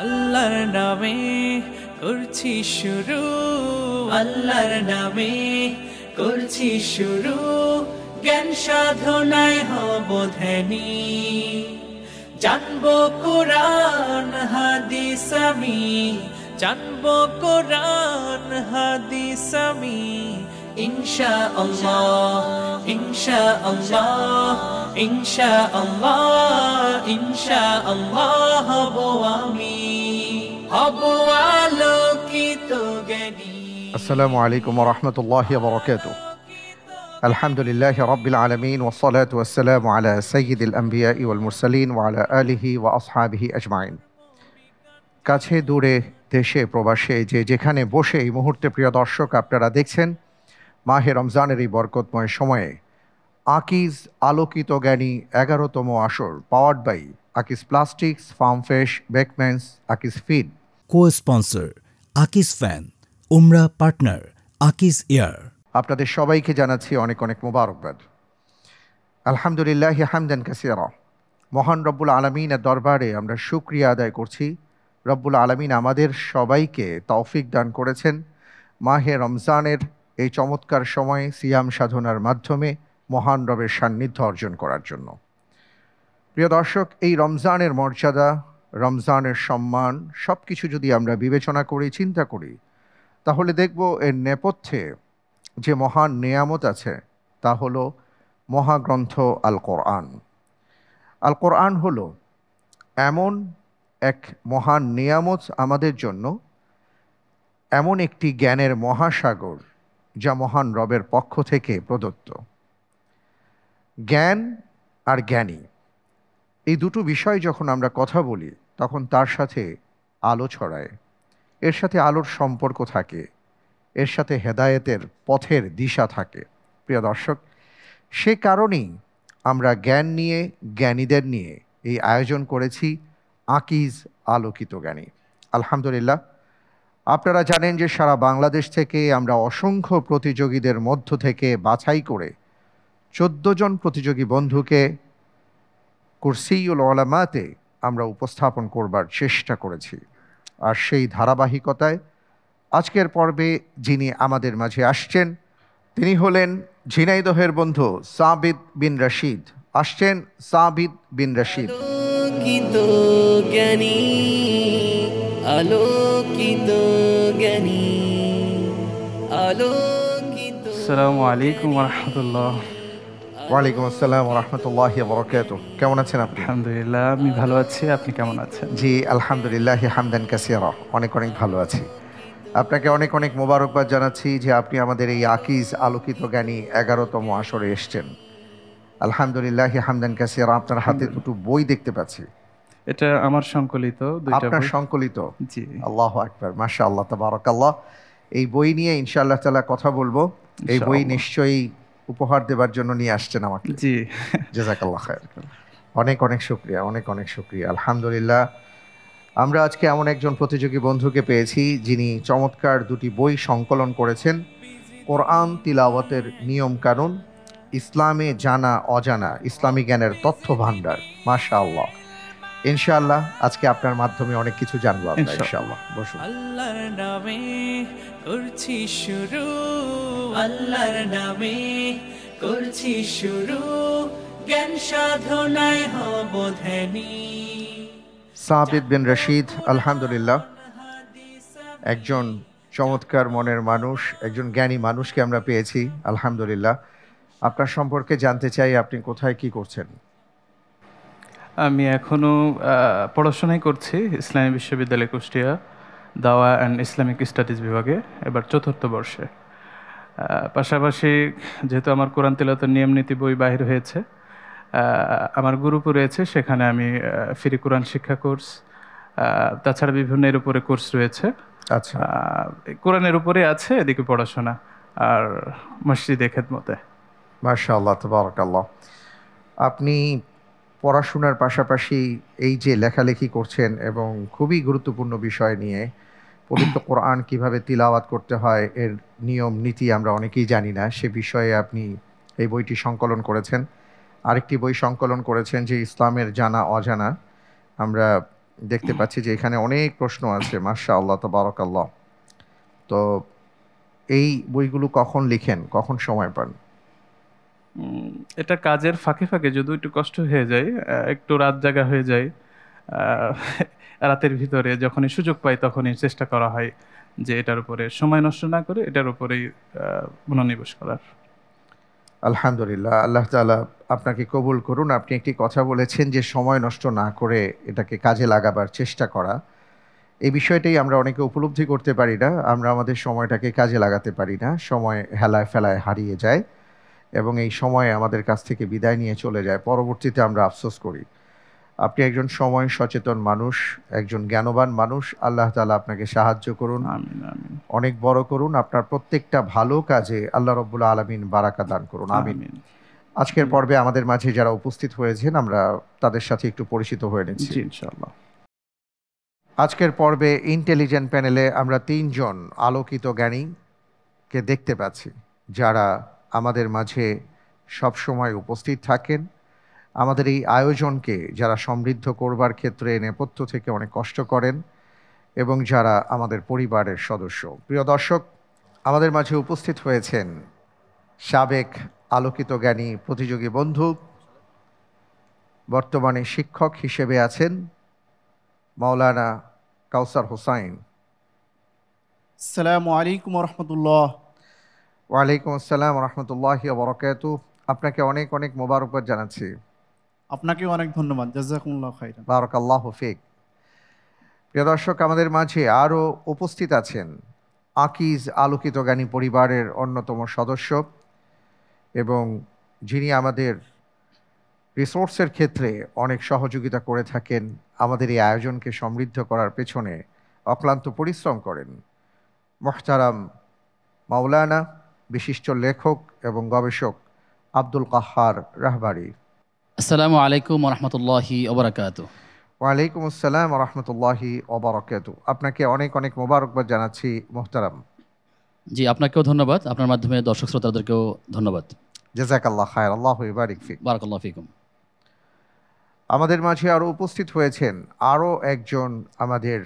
আল্লাহর নামে করছি শুরু, আল্লাহর নামে করছি শুরু, জ্ঞান সাধনায় হব ধ্যানী। জানবো কোরআন হাদিস আমি, জানবো কোরআন হাদিস আমি, ইনশাআল্লাহ ইনশাআল্লাহ ইনশাআল্লাহ ইনশাআল্লাহ হব আমি, হব আলোকিত জ্ঞানী। আসসালামু আলাইকুম ওয়া রাহমাতুল্লাহি ওয়া বারাকাতুহু। আলহামদুলিল্লাহি রাব্বিল আলামিন ওয়াস সালাতু ওয়াস সালামু আলা সাইয়্যিদিল আমবিয়াই ওয়াল মুরসালিন ওয়া আলা আলিহি ওয়া আসহাবিহি আজমাইন। কাছে দূরে দেশে প্রবাসে যে যেখানে বসে এই মুহূর্তে প্রিয় দর্শক আপনারা দেখছেন মাহে রমজানের এই বরকতময় সময়ে আকিজ আলোকিত জ্ঞানী 11তম আসর powered by Akij plastics, farm fresh, Bakeman's, Akij feed, co-sponsor Akij fan, উমরা পার্টনার আকিজ এয়ার। আপনাদের সবাইকে জানাচ্ছি অনেক অনেক মোবারকবাদ। আলহামদুলিল্লাহ হামদান কাসীরা। মহান রব্বুল আলামিনের দরবারে আমরা শুকরিয়া আদায় করছি। রব্বুল আলামিন আমাদের সবাইকে তৌফিক দান করেছেন মাহে রমজানের এই চমৎকার সময়ে সিয়াম সাধনার মাধ্যমে মহান রবের সান্নিধ্য অর্জন করার জন্য। প্রিয় দর্শক, এই রমজানের মর্যাদা, রমজানের সম্মান সব কিছু যদি আমরা বিবেচনা করি, চিন্তা করি, তাহলে দেখব এর নেপথ্যে যে মহান নেয়ামত আছে তা হলো মহাগ্রন্থ আল কোরআন। আল কোরআন হলো এমন এক মহান নেয়ামত আমাদের জন্য, এমন একটি জ্ঞানের মহাসাগর যা মহান রবের পক্ষ থেকে প্রদত্ত। জ্ঞান আর জ্ঞানী এই দুটো বিষয় যখন আমরা কথা বলি তখন তার সাথে আলো ছড়ায়, এর সাথে আলোর সম্পর্ক থাকে, এর সাথে হেদায়েতের পথের দিশা থাকে। প্রিয় দর্শক, সে কারণেই আমরা জ্ঞান নিয়ে, জ্ঞানীদের নিয়ে এই আয়োজন করেছি আকিজ আলোকিত জ্ঞানী। আলহামদুলিল্লাহ, আপনারা জানেন যে সারা বাংলাদেশ থেকে আমরা অসংখ্য প্রতিযোগীদের মধ্য থেকে বাছাই করে 14 জন প্রতিযোগী বন্ধুকে কুরসিউল উলামাতে আমরা উপস্থাপন করবার চেষ্টা করেছি। আর সেই ধারাবাহিকতায় আজকের পর্বে যিনি আমাদের মাঝে আসছেন তিনি হলেন ঝিনাইদহের বন্ধু সাবিত বিন রশিদ। আসছেন সাবিত বিন রশিদ। আলোকিত জ্ঞানী, আলোকিত জ্ঞানী, আলোকিত। আসসালামু আলাইকুম ওয়া রাহমাতুল্লাহ। ওয়ালাইকুম আসসালাম ওয়া রাহমাতুল্লাহি ওয়া বারাকাতুহু। কেমন আছেন আপনি? আলহামদুলিল্লাহ, আমি ভালো আছি। আপনি কেমন আছেন? জি আলহামদুলিল্লাহ হামদান কাসীরা, অনেক অনেক ভালো আছি। আপনাকে অনেক অনেক মোবারকবাদ জানাচ্ছি যে আপনি আমাদের এই আকিজ আলোকিত জ্ঞানী 11তম আসরে এসেছেন। আলহামদুলিল্লাহ হামদান কাসীরা। আপনার হাতে দুটো বই দেখতে পাচ্ছি। এটা আমার সংকলিত দুইটা বই। আপনার সংকলিত? জি। আল্লাহু আকবার, মাশাআল্লাহ, তাবারাকাল্লাহ। এই বই নিয়ে ইনশাআল্লাহ তাআলা কথা বলবো। এই বই নিশ্চয়ই উপহার দেবার জন্য নিয়ে আসছেন আমাকে। জি, জাযাকাল্লাহ খায়র। অনেক অনেক শুকরিয়া, অনেক অনেক শুকরিয়া। আলহামদুলিল্লাহ, আমরা আজকে এমন একজন প্রতিযোগী বন্ধুকে পেয়েছি যিনি চমৎকার দুটি বই সংকলন করেছেন। কোরআন তিলাওয়াতের নিয়ম কানুন, ইসলামে জানা অজানা ইসলামী জ্ঞানের তথ্য ভাণ্ডার। মাশাআল্লাহ, ইনশাআল্লাহ আজকে আপনার মাধ্যমে অনেক কিছু জানবো আমরা ইনশাআল্লাহ। বসুন। আল্লাহর নামে করছি শুরু, আল্লাহর নামে করছি শুরু, জ্ঞান সাধনায় হব ধ্যানী। সাবিত বিন রশিদ, আলহামদুলিল্লাহ, একজন চমৎকার মনের মানুষ, একজন জ্ঞানী মানুষকে আমরা পেয়েছি। আলহামদুলিল্লাহ, আপনার সম্পর্কে জানতে চাই, আপনি কোথায় কি করছেন? আমি এখনো পড়াশোনাই করছি ইসলামী বিশ্ববিদ্যালয় কুষ্টিয়া, দাওয়া অ্যান্ড ইসলামিক স্টাডিজ বিভাগে, এবার 4র্থ বর্ষে। পাশাপাশি যেহেতু আমার কোরআন তিলাওয়াতের নিয়ম নীতি বই বাহির হয়েছে, আমার গ্রুপও রয়েছে, সেখানে আমি ফ্রি কোরআন শিক্ষা কোর্স, তাছাড়া বিভিন্ন এর উপরে কোর্স রয়েছে। আচ্ছা, কোরআনের উপরে আছে, এদিকে পড়াশোনা আর মসজিদে খেদমতে। মাশাআল্লাহ, তাবারাকাল্লাহ। আপনি পড়াশোনার পাশাপাশি এই যে লেখালেখি করছেন এবং খুবই গুরুত্বপূর্ণ বিষয় নিয়ে, পবিত্র কোরআন কিভাবে তিলাওয়াত করতে হয় এর নিয়ম নীতি আমরা অনেকেই জানি না, সে বিষয়ে আপনি এই বইটি সংকলন করেছেন। আরেকটি বই সংকলন করেছেন যে ইসলামের জানা অজানা। আমরা দেখতে পাচ্ছি যে এখানে অনেক প্রশ্ন আছে, মাশাআল্লাহ তাবারাকাল্লাহ। তো এই বইগুলো কখন লিখেন, কখন সময় পান? এটা কাজের ফাঁকে ফাঁকে যদিও একটু কষ্ট হয়ে যায়, একটু রাত জাগা হয়ে যায়। আহ, রাতের ভিতরে যখনই সুযোগ পাই তখনই চেষ্টা করা হয় যে এটার উপরে সময় নষ্ট না করে এটার উপরেই মনোনিবেশ করার। আলহামদুলিল্লাহ, আল্লাহ তাআলা আপনাকে কবুল করুন। আপনি একটি কথা বলেছেন যে সময় নষ্ট না করে এটাকে কাজে লাগাবার চেষ্টা করা। এই বিষয়টাই আমরা অনেকে উপলব্ধি করতে পারি না। আমরা আমাদের সময়টাকে কাজে লাগাতে পারি না, সময় হেলায় ফেলায় হারিয়ে যায় এবং এই সময় আমাদের কাছ থেকে বিদায় নিয়ে চলে যায়, পরবর্তীতে আমরা আফসোস করি। আপনি একজন সময় সচেতন মানুষ, একজন জ্ঞানবান মানুষ। আল্লাহ তাআলা আপনাকে সাহায্য করুন, আমিন আমিন অনেক বড় করুন। আপনার প্রত্যেকটা ভালো কাজে আল্লাহ রাব্বুল আলামিন বারাকা দান করুন, আমিন। আমিন। আজকের পর্বে আমাদের মাঝে যারা উপস্থিত হয়েছেন আমরা তাদের সাথে একটু পরিচিত হয়ে নিচ্ছি। জি ইনশাআল্লাহ। আজকের পর্বে ইন্টেলিজেন্ট প্যানেলে আমরা 3 জন আলোকিত জ্ঞানীকে দেখতে পাচ্ছি, যারা আমাদের মাঝে সবসময় উপস্থিত থাকেন। আমাদের এই আয়োজনকে যারা সমৃদ্ধ করবার ক্ষেত্রে নেপথ্য থেকে অনেক কষ্ট করেন এবং যারা আমাদের পরিবারের সদস্য। প্রিয় দর্শক, আমাদের মাঝে উপস্থিত হয়েছেন সাবেক আলোকিত জ্ঞানী প্রতিযোগী বন্ধু, বর্তমানে শিক্ষক হিসেবে আছেন মাওলানা কাউসার হোসাইন। আসসালামু আলাইকুম রহমতুল্লাহ। ওয়ালাইকুম আসসালাম রহমতুল্লাহি ওয়া বারাকাতুহু। আপনাকে অনেক অনেক মোবারকবাদ জানাচ্ছি। আপনাকেও অনেক ধন্যবাদ, জাযাকুমুল্লাহ খাইরান। বারাকাল্লাহু ফিক। প্রিয় দর্শক, আমাদের মাঝে আরও উপস্থিত আছেন আকিজ আলোকিত জ্ঞানী পরিবারের অন্যতম সদস্য এবং যিনি আমাদের রিসোর্সের ক্ষেত্রে অনেক সহযোগিতা করে থাকেন, আমাদের এই আয়োজনকে সমৃদ্ধ করার পেছনে অক্লান্ত পরিশ্রম করেন, মুহতারাম মাওলানা বিশিষ্ট লেখক এবং গবেষক আব্দুল কাহ্হার রাহবারি। আসসালামু আলাইকুম রহমতুল্লাহি ওবরাকাতু। ওয়ালাইকুম আসসালাম রহমতুল্লাহি ওবরাকাতু। আপনাকে অনেক অনেক মোবারকবাদ জানাচ্ছি মুহতারাম। জি, আপনাকেও ধন্যবাদ, আপনার মাধ্যমে দর্শক শ্রোতাদেরকেও ধন্যবাদ। জাযাকাল্লাহ খায়র, আল্লাহু ইবারিক ফিক। বারাকাল্লাহু ফিকুম। আমাদের মাঝে আরও উপস্থিত হয়েছেন আরও একজন আমাদের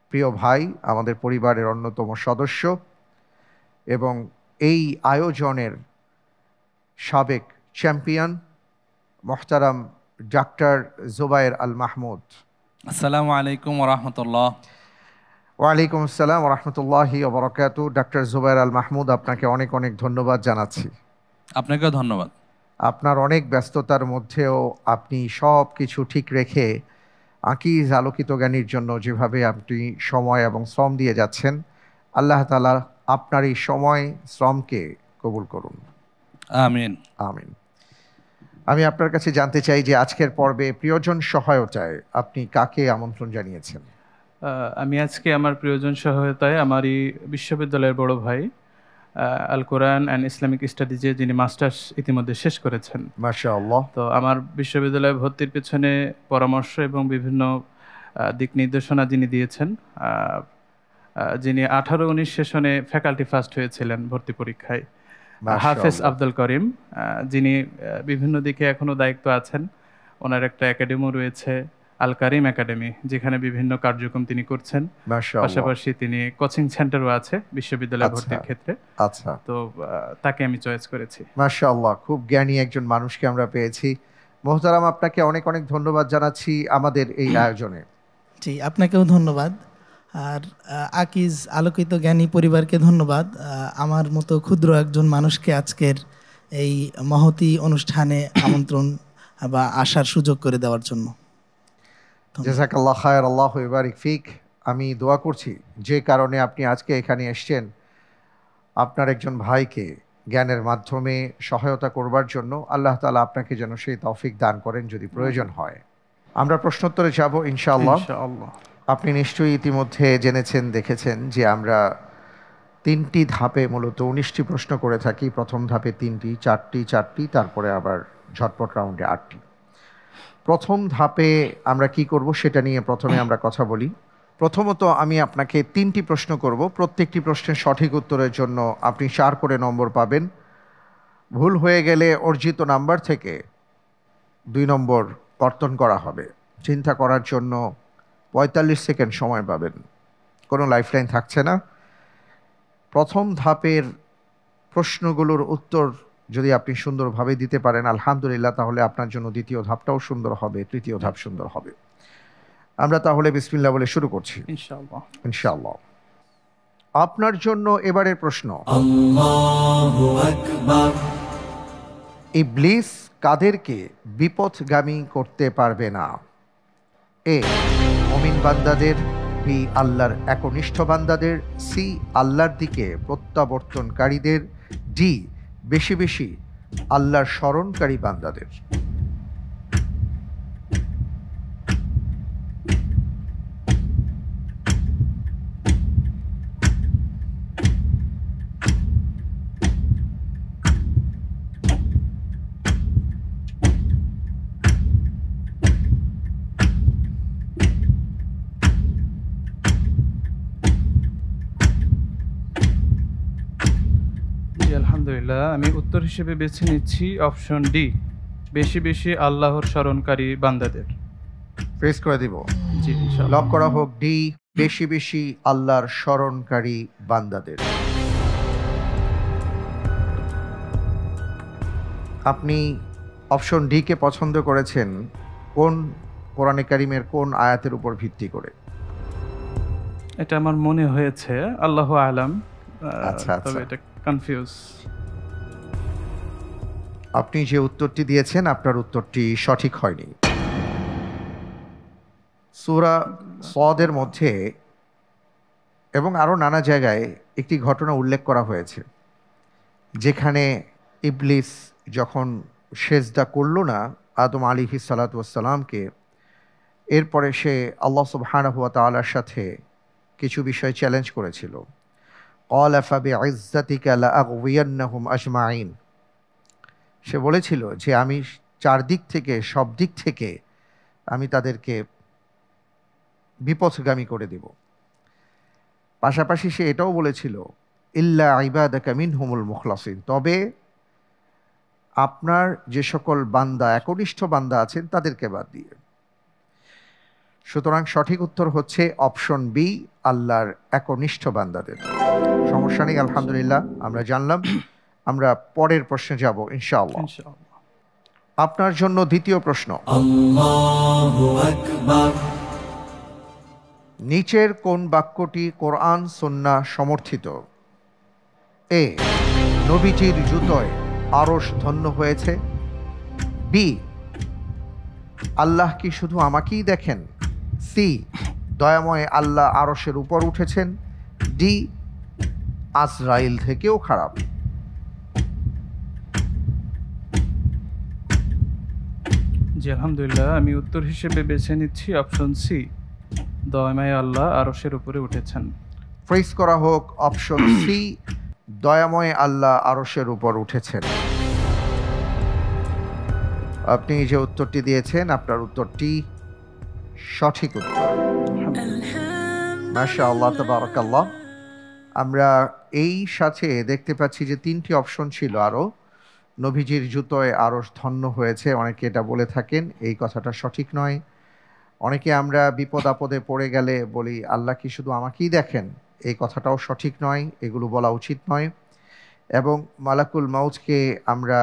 প্রিয় ভাই, আমাদের পরিবারের অন্যতম সদস্য এবং এই আয়োজনের সাবেক চ্যাম্পিয়ন মুহতারাম ডাক্তার জুবায়ের আল মাহমুদ। আসসালামু আলাইকুম ওরহমতুল্লাহ। ওয়ালাইকুম আসসালাম রহমতুল্লাহি ওয়া বারাকাতুহু। ডাক্তার জুবায়ের আল মাহমুদ, আপনাকে অনেক অনেক ধন্যবাদ জানাচ্ছি। আপনাকেও ধন্যবাদ। আপনার অনেক ব্যস্ততার মধ্যেও আপনি সব কিছু ঠিক রেখে আকিজ আলোকিত জ্ঞানীর জন্য যেভাবে আপনি সময় এবং শ্রম দিয়ে যাচ্ছেন, আল্লাহ তাআলা আপনার এই সময় শ্রমকে কবুল করুন, আমিন আমিন। আমি আপনার কাছে জানতে চাই যে আজকের পর্বে প্রিয়জন সহায়তায় আপনি কাকে আমন্ত্রণ জানিয়েছেন? আমি আজকে আমার প্রিয়জন সহায়তায় আমারই বিশ্ববিদ্যালয়ের বড় ভাই, আল কোরআন অ্যান্ড ইসলামিক স্টাডিজে যিনি মাস্টার্স ইতিমধ্যে শেষ করেছেন। মাশাআল্লাহ। তো আমার বিশ্ববিদ্যালয়ে ভর্তির পেছনে পরামর্শ এবং বিভিন্ন দিক নির্দেশনা যিনি দিয়েছেন, যিনি 18-19 সেশনে ফ্যাকাল্টি ফার্স্ট হয়েছিলেন ভর্তি পরীক্ষায়, হাফেজ আব্দুল করিম, যিনি বিভিন্ন দিকে এখনও দায়িত্ব আছেন। ওনার একটা একাডেমিও রয়েছে, আল কারিম একাডেমি, যেখানে বিভিন্ন কার্যক্রম তিনি করছেন। পাশাপাশি তিনি কোচিং সেন্টারও আছে বিশ্ববিদ্যালয় ভর্তির ক্ষেত্রে। আচ্ছা, তো তাকে আমি চয়েস করেছি। মাশাআল্লাহ, খুব জ্ঞানী একজন মানুষকে আমরা পেয়েছি। মোহতারাম, আপনাকে অনেক অনেক ধন্যবাদ জানাচ্ছি আমাদের এই আয়োজনে। জি, আপনাকেও ধন্যবাদ। আর আকিজ আলোকিত জ্ঞানী পরিবারকে ধন্যবাদ আমার মতো ক্ষুদ্র একজন মানুষকে আজকের এই মহতী অনুষ্ঠানে আমন্ত্রণ বা আসার সুযোগ করে দেওয়ার জন্য। জাযাকাল্লাহ খায়র, আল্লাহু ইবারিক ফিক। আমি দোয়া করছি যে কারণে আপনি আজকে এখানে এসেছেন, আপনার একজন ভাইকে জ্ঞানের মাধ্যমে সহায়তা করবার জন্য আল্লাহ তাআলা আপনাকে যেন সেই তৌফিক দান করেন যদি প্রয়োজন হয়। আমরা প্রশ্নোত্তরে যাব ইনশাআল্লাহ। আপনি নিশ্চয়ই ইতিমধ্যে জেনেছেন, দেখেছেন যে আমরা 3টি ধাপে মূলত 19টি প্রশ্ন করে থাকি। প্রথম ধাপে 3টি, 4টি, তারপরে আবার ঝটপট রাউন্ডে 8টি। প্রথম ধাপে আমরা কি করব সেটা নিয়ে প্রথমে আমরা কথা বলি। প্রথমত আমি আপনাকে 3টি প্রশ্ন করব। প্রত্যেকটি প্রশ্নের সঠিক উত্তরের জন্য আপনি 4 করে নম্বর পাবেন। ভুল হয়ে গেলে অর্জিত নাম্বার থেকে 2 নম্বর কর্তন করা হবে। চিন্তা করার জন্য 45 সেকেন্ড সময় পাবেন, কোনো লাইফলাইন থাকছে না। প্রথম ধাপের প্রশ্নগুলোর উত্তর যদি আপনি সুন্দরভাবে দিতে পারেন আলহামদুলিল্লাহ, তাহলে আপনার জন্য দ্বিতীয় ধাপটাও সুন্দর হবে, তৃতীয় ধাপ সুন্দর হবে। আমরা তাহলে বিসমিল্লাহ বলে শুরু করছি ইনশাআল্লাহ। ইনশাআল্লাহ। আপনার জন্য এবারের প্রশ্ন, ইবলিস কাদেরকে বিপথগামী করতে পারবে না? এ, মুমিন বান্দাদের, বি, আল্লাহর একনিষ্ঠ বান্দাদের, সি, আল্লাহর দিকে প্রত্যাবর্তনকারীদের, ডি, বেশি বেশি আল্লাহর স্মরণকারী বান্দাদের। জি আলহামদুলিল্লাহ, আমি উত্তর হিসেবে বেছে নিচ্ছি অপশন ডি, বেশি বেশি আল্লাহর স্মরণকারী বান্দাদের। ফেস করে দিব। জি ইনশাআল্লাহ। লক করা হোক, ডি, বেশি বেশি আল্লাহর স্মরণকারী বান্দাদের। আপনি অপশন ডি কে পছন্দ করেছেন কোন কোরআনে কারিমের কোন আয়াতের উপর ভিত্তি করে? এটা আমার মনে হয়েছে, আল্লাহু আলাম, আচ্ছা, তবে আচ্ছা। এটা কনফিউজ। আপনি যে উত্তরটি দিয়েছেন আপনার উত্তরটি সঠিক হয়নি। সূরা সদের মধ্যে এবং আরও নানা জায়গায় একটি ঘটনা উল্লেখ করা হয়েছে, যেখানে ইবলিস যখন সেজদা করল না আদম আলাইহিস সালাতু ওয়াস সালামকে, এরপরে সে আল্লাহ সুবহানাহু ওয়া তাআলার সাথে কিছু বিষয় চ্যালেঞ্জ করেছিল। ক্বালা ফাবিইজ্জাতিকা লাআগওয়িয়ান্নাহুম আজমাইন। সে বলেছিল যে আমি চারদিক থেকে, সব দিক থেকে আমি তাদেরকে বিপথগামী করে দেব। পাশাপাশি সে এটাও বলেছিল ইল্লা ইবাদাকা মিনহুমুল মুখলাসিন, তবে আপনার যে সকল বান্দা, একনিষ্ঠ বান্দা আছেন তাদেরকে বাদ দিয়ে। সুতরাং সঠিক উত্তর হচ্ছে অপশন বি, আল্লাহর একনিষ্ঠ বান্দাদের। সমস্যা নেই, আলহামদুলিল্লাহ আমরা জানলাম। আমরা পরের প্রশ্নে যাব ইনশাআল্লাহ। ইনশাআল্লাহ। আপনার জন্য দ্বিতীয় প্রশ্ন, নিচের কোন বাক্যটি কোরআন সুন্নাহ সমর্থিত? এ, নবীজির জুতোয় আরশ ধন্য হয়েছে, বি, আল্লাহ কি শুধু আমাকেই দেখেন, সি, দয়াময় আল্লাহ আরশের উপর উঠেছেন, ডি, আজরাইল থেকেও খারাপ। জি আলহামদুলিল্লাহ, আমি উত্তর হিসেবে বেছে নিচ্ছি অপশন সি, দয়াময় আল্লাহ আরশের উপরে উঠেছেন। ফ্রেজ করা হোক অপশন সি, দয়াময় আল্লাহ আরশের উপর উঠেছেন। আপনি যে উত্তরটি দিয়েছেন আপনার উত্তরটি সঠিক উত্তর। মাশাআল্লাহ, তাবারাকাল্লাহ। আমরা এই সাথে দেখতে পাচ্ছি যে তিনটি অপশন ছিল আরও। নবীজির জুতোয় আরশ ধন্য হয়েছে, অনেকে এটা বলে থাকেন, এই কথাটা সঠিক নয়। অনেকে আমরা বিপদ আপদে পড়ে গেলে বলি আল্লাহ কি শুধু আমাকেই দেখেন, এই কথাটাও সঠিক নয়, এগুলো বলা উচিত নয়। এবং মালাকুল মাউতকে আমরা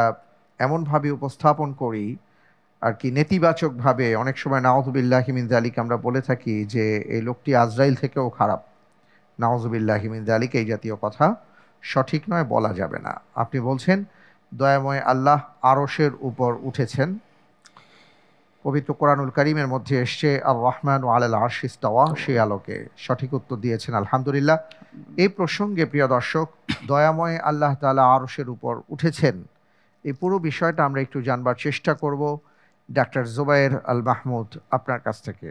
এমনভাবে উপস্থাপন করি আর কি নেতিবাচকভাবে, অনেক সময় নাউযুবিল্লাহি মিন যালিক আমরা বলে থাকি যে এই লোকটি আজরাইল থেকেও খারাপ। নাউযুবিল্লাহি মিন যালিক, এই জাতীয় কথা সঠিক নয়, বলা যাবে না। আপনি বলছেন দয়াময় আল্লাহ আরশের উপর উঠেছেন। পবিত্র কোরআনুল কারীমের মধ্যে এসছে আর রহমানু আলাল আরশি ইস্তাওয়া, সেই আলোকে সঠিক উত্তর দিয়েছেন আলহামদুলিল্লাহ। এই প্রসঙ্গে প্রিয় দর্শক, দয়াময় আল্লাহ তাআলা আরশের উপর উঠেছেন, এই পুরো বিষয়টা আমরা একটু জানবার চেষ্টা করব। ডাক্তার জুবায়ের আল মাহমুদ, আপনার কাছ থেকে।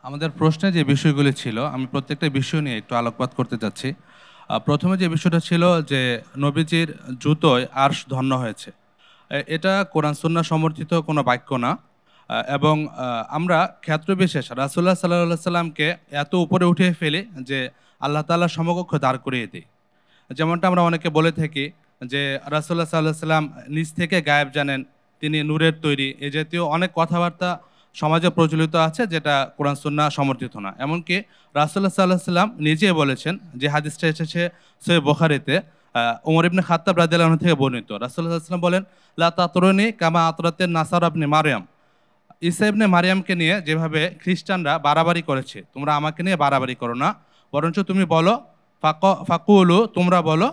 আমাদের প্রশ্নে যে বিষয়গুলি ছিল, আমি প্রত্যেকটা বিষয় নিয়ে একটু আলোকপাত করতে চাচ্ছি। প্রথমে যে বিষয়টা ছিল যে নবীজির জুতোয় আরশ ধন্য হয়েছে, এটা কোরআন সুন্নাহ সমর্থিত কোনো বাক্য না। এবং আমরা ক্ষেত্রবিশেষ রাসূলুল্লাহ সাল্লাল্লাহু আলাইহি সাল্লামকে এত উপরে উঠিয়ে ফেলি যে আল্লাহ তাআলার সমকক্ষ দাঁড় করিয়ে দিই। যেমনটা আমরা অনেকে বলে থাকি যে রাসূলুল্লাহ সাল্লাল্লাহু আলাইহি সাল্লাম নিজ থেকে গায়েব জানেন, তিনি নূরের তৈরি, এ জাতীয় অনেক কথাবার্তা সমাজে প্রচলিত আছে, যেটা কোরআন সুন্নাহ সমর্থিত না। এমনকি রাসূলুল্লাহ সাল্লাল্লাহু আলাইহি সাল্লাম নিজে বলেছেন, যে হাদিসটা এসেছে সহিহ বুখারীতে, ওমর ইবনে খাত্তাব রাদিয়াল্লাহু আনহু থেকে বর্ণিত। রাসূলুল্লাহ সাল্লাল্লাহু আলাইহি সাল্লাম বলেন, লা তাতরুনি কামা আতরাতিন নাসারা ইবনে মারইয়াম, ঈসা ইবনে মারইয়ামকে নিয়ে যেভাবে খ্রিস্টানরা বাড়াবাড়ি করেছে, তোমরা আমাকে নিয়ে বাড়াবাড়ি করো না, বরঞ্চ তুমি বলো ফাকুলু, তোমরা বলো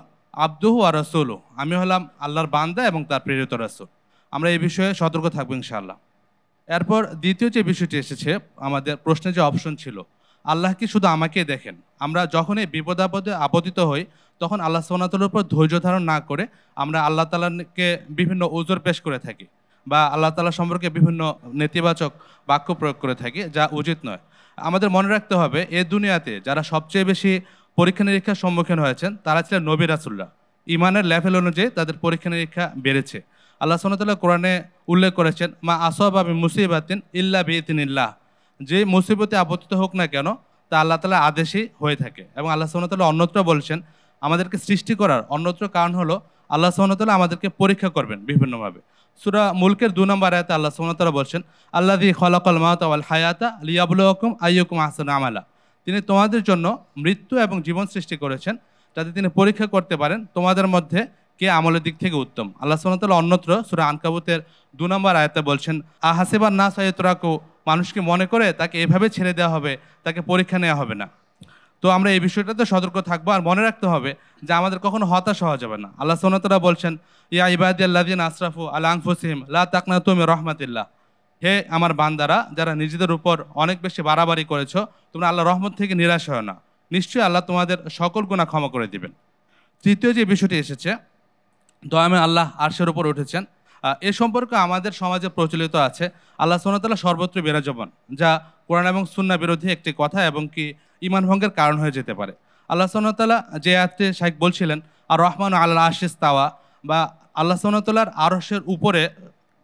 আবদুহু ওয়া রাসূলু, আমি হলাম আল্লাহর বান্দা এবং তার প্রেরিত রাসূল। আমরা এই বিষয়ে সতর্ক থাকবো ইনশাআল্লাহ। এরপর দ্বিতীয় যে বিষয়টি এসেছে, আমাদের প্রশ্নে যে অপশন ছিল, আল্লাহ কি শুধু আমাকে দেখেন? আমরা যখনই বিপদ আপদে আপতিত হই, তখন আল্লাহ সুবহানাহু ওয়া তাআলার উপর ধৈর্য ধারণ না করে আমরা আল্লাহ তাআলাকে বিভিন্ন উযর পেশ করে থাকি, বা আল্লাহ তাআলা সম্পর্কে বিভিন্ন নেতিবাচক বাক্য প্রয়োগ করে থাকি, যা উচিত নয়। আমাদের মনে রাখতে হবে, এই দুনিয়াতে যারা সবচেয়ে বেশি পরীক্ষা নিরীক্ষার সম্মুখীন হয়েছেন, তারা ছিলেন নবী রাসূলরা। ইমানের লেভেল অনুযায়ী তাদের পরীক্ষা নিরীক্ষা বেড়েছে। আল্লাহ সুবহানাহু ওয়া তাআলা কোরআনে উল্লেখ করেছেন, মা আসাবা মিন মুসিবাতিন ইল্লা বিইذনিল্লাহ, যে মুসিবতে আপতিত হোক না কেন তা আল্লাহ তাআলার আদেশই হয়ে থাকে। এবং আল্লাহ সুবহানাহু ওয়া তাআলা অন্যত্র বলছেন, আমাদেরকে সৃষ্টি করার অন্যত্র কারণ হলো আল্লাহ সুবহানাহু ওয়া তাআলা আমাদেরকে পরীক্ষা করবেন বিভিন্নভাবে। সূরা মুলকের 2 নম্বর আয়াতে আল্লাহ সুবহানাহু ওয়া তাআলা বলছেন, আল্লাযী খালাকাল মাউতা ওয়াল হায়াতা লিয়াবলুয়াকুম আইয়ুকুম আহসানু আমালা, তিনি তোমাদের জন্য মৃত্যু এবং জীবন সৃষ্টি করেছেন যাতে তিনি পরীক্ষা করতে পারেন তোমাদের মধ্যে কে আমলের দিক থেকে উত্তম। আল্লাহ সুবহানাহু ওয়া তাআলা অন্যত্র সূরা আনকাবুতের 2 নম্বর আয়াতে বলছেন, আহাসিবান নাস আইয়ুতরাকু, মানুষকে মনে করে তাকে এভাবে ছেড়ে দেওয়া হবে, তাকে পরীক্ষা নেওয়া হবে না। তো আমরা এই বিষয়টাতে সতর্ক থাকবো, আর মনে রাখতে হবে যে আমাদের কখনো হতাশ হওয়া যাবে না। আল্লাহ সুবহানাহু ওয়া তাআলা বলছেন, ইয়া ইবাদিয়াল্লাযিনা আসরাফু আলা আনফুসিহিম লা তাকনাতু মির রাহমাতিল্লাহ, হে আমার বান্দারা যারা নিজেদের উপর অনেক বেশি বাড়াবাড়ি করেছো, তোমরা আল্লাহর রহমত থেকে নিরাশ হয় না, নিশ্চয়ই আল্লাহ তোমাদের সকল গুনাহ ক্ষমা করে দিবেন। তৃতীয় যে বিষয়টি এসেছে, দয়াময় আল্লাহ আরশের উপর উঠেছেন, এ সম্পর্কে আমাদের সমাজে প্রচলিত আছে আল্লাহ সুবহানাহু ওয়া তাআলা সর্বত্র বিরাজমান, যা কোরআন এবং সুন্নাহ বিরোধী একটি কথা এবং কি ঈমান ভঙ্গের কারণ হয়ে যেতে পারে। আল্লাহ সুবহানাহু ওয়া তাআলা যে আয়াতে শাইখ বলছিলেন, আর রহমানু আলাল আরশি ইস্তাওয়া, বা আল্লাহ সুবহানাহু ওয়া তাআলার আরশের উপরে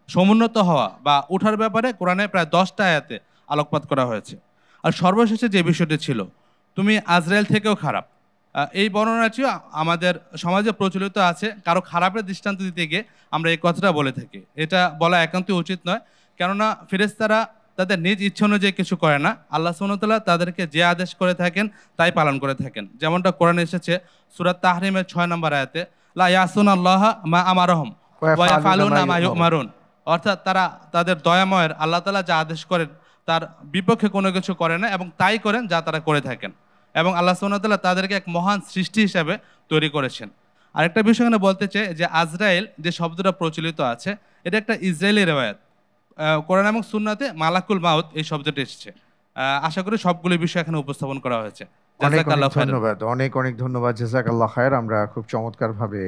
সমুন্নত হওয়া বা ওঠার ব্যাপারে কোরআনে প্রায় 10টা আয়াতে আলোকপাত করা হয়েছে। আর সর্বশেষে যে বিষয়টি ছিল, তুমি আজরাইল থেকেও খারাপ, এই বর্ণনাটিও আমাদের সমাজে প্রচলিত আছে। কারো খারাপের দৃষ্টান্ত দিতে গিয়ে আমরা এই কথাটা বলে থাকি, এটা বলা একান্তই উচিত নয়, কেননা ফেরেশতারা তাদের নিজ ইচ্ছা অনুযায়ী কিছু করে না, আল্লাহ সুবহানাহু ওয়া তাআলা তাদেরকে যে আদেশ করে থাকেন তাই পালন করে থাকেন। যেমনটা কোরআনে এসেছে সূরা তাহরিমের 6 নম্বর আয়াতে, লা ইয়াসুনাল্লাহা মা আমারহুম ওয়া ইয়াফআলুনা মা ইউমারুন, অর্থাৎ তারা তাদের দয়াময়ের আল্লাহ তাআলা যা আদেশ করেন তার বিপক্ষে কোনো কিছু করে না এবং তাই করেন যা তারা করে থাকেন। এবং আল্লাহ সুবহানাহু ওয়া তাআলা তাদেরকে এক মহান সৃষ্টি হিসেবে তৈরি করেছেন। আরেকটা বিষয় এখানে বলতে চাই যে আজরাইল যে শব্দটা প্রচলিত আছে, এটা একটা ইসরায়েলি রিওয়ায়াত। কোরআন এবং সুন্নাতে মালাকুল মাউত এই শব্দটি এসেছে। আশা করি সবগুলো বিষয় এখানে উপস্থাপন করা হয়েছে। অনেক অনেক ধন্যবাদ, জাযাকাল্লাহ খায়ের। আমরা খুব চমৎকারভাবে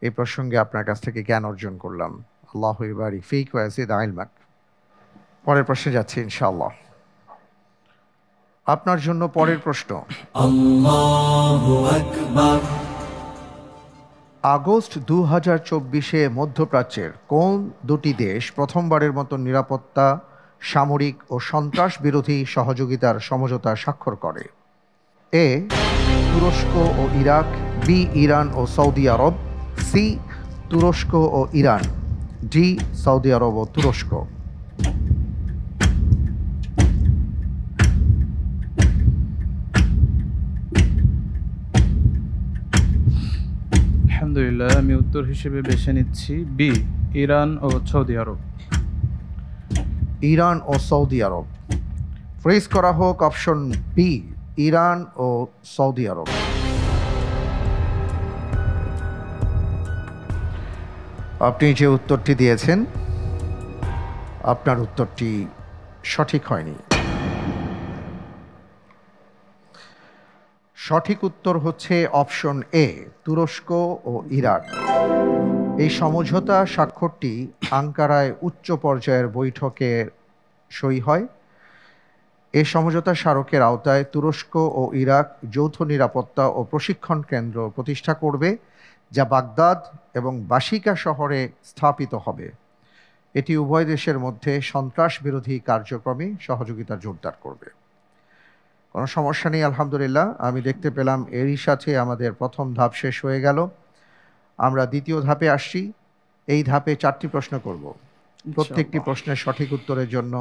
এই প্রসঙ্গে আপনার কাছ থেকে জ্ঞান অর্জন করলাম। আল্লাহু ইবারিক ফিক ওয়া ইয়াজিদ ইলমাক। পরের প্রশ্নে যাচ্ছি ইনশাআল্লাহ। আপনার জন্য পরের প্রশ্ন, আল্লাহু আকবার। আগস্ট 2024-এ মধ্যপ্রাচ্যের কোন দুটি দেশ প্রথমবারের মতো নিরাপত্তা, সামরিক ও সন্ত্রাস বিরোধী সহযোগিতার সমঝোতা স্বাক্ষর করে? এ তুরস্ক ও ইরাক, বি ইরান ও সৌদি আরব, সি তুরস্ক ও ইরান, ডি সৌদি আরব ও তুরস্ক। আলহামদুলিল্লাহ, আমি উত্তর হিসেবে বেছে নিচ্ছি বি, ইরান ও সৌদি আরব। ইরান ও সৌদি আরব। ফ্রিজ করা হোক অপশন বি, ইরান ও সৌদি আরব। আপনি যে উত্তরটি দিয়েছেন, আপনার উত্তরটি সঠিক হয়নি। সঠিক উত্তর হচ্ছে অপশন এ, তুরস্ক ও ইরান। এই সমঝোতা স্বাক্ষরটি আঙ্কারায় উচ্চ পর্যায়ের বৈঠকে সই হয়। এই সমঝোতা স্মারকের আওতায় তুরস্ক ও ইরাক যৌথ নিরাপত্তা ও প্রশিক্ষণ কেন্দ্র প্রতিষ্ঠা করবে, যা বাগদাদ এবং বাশিকা শহরে স্থাপিত হবে। এটি উভয় দেশের মধ্যে সন্ত্রাস বিরোধী কার্যক্রমে সহযোগিতা জোরদার করবে। কোনো সমস্যা নেই, আলহামদুলিল্লাহ। আমি দেখতে পেলাম এরই সাথে আমাদের প্রথম ধাপ শেষ হয়ে গেল। আমরা দ্বিতীয় ধাপে আসছি। এই ধাপে 4টি প্রশ্ন করব। প্রত্যেকটি প্রশ্নের সঠিক উত্তরের জন্য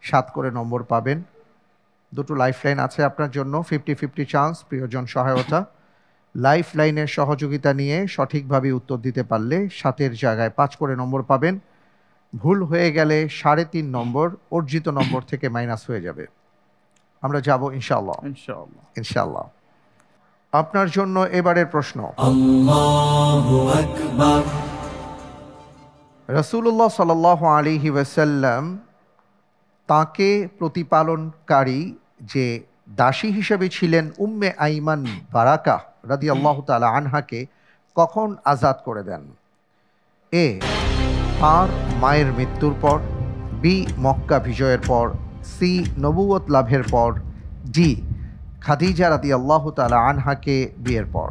7 করে নম্বর পাবেন। দুটো লাইফলাইন আছে আপনার জন্য, 50-50 চান্স, প্রিয়জন সহায়তা। লাইফলাইনের সহযোগিতা নিয়ে সঠিকভাবে উত্তর দিতে পারলে 7-এর জায়গায় 5 করে নম্বর পাবেন। ভুল হয়ে গেলে 3.5 নম্বর অর্জিত নম্বর থেকে মাইনাস হয়ে যাবে। আমরা যাব ইনশাআল্লাহ। ইনশাআল্লাহ। ইনশাআল্লাহ। আপনার জন্য এবারের প্রশ্ন। আল্লাহু আকবার। রাসূলুল্লাহ সাল্লাল্লাহু আলাইহি ওয়াসাল্লাম তাকে প্রতিপালনকারী যে দাসী হিসেবে ছিলেন উম্মে আইমান বারাকা রাদিয়াল্লাহু তাআলা আনহাকে কখন আজাদ করে দেন? এ, তার মায়ের মৃত্যুর পর, বি, মক্কা বিজয়ের পর, সি, নবুয়ত লাভের পর, ডি, খাদিজা রাদিয়াল্লাহু তাআলা আনহাকে বিয়ের পর।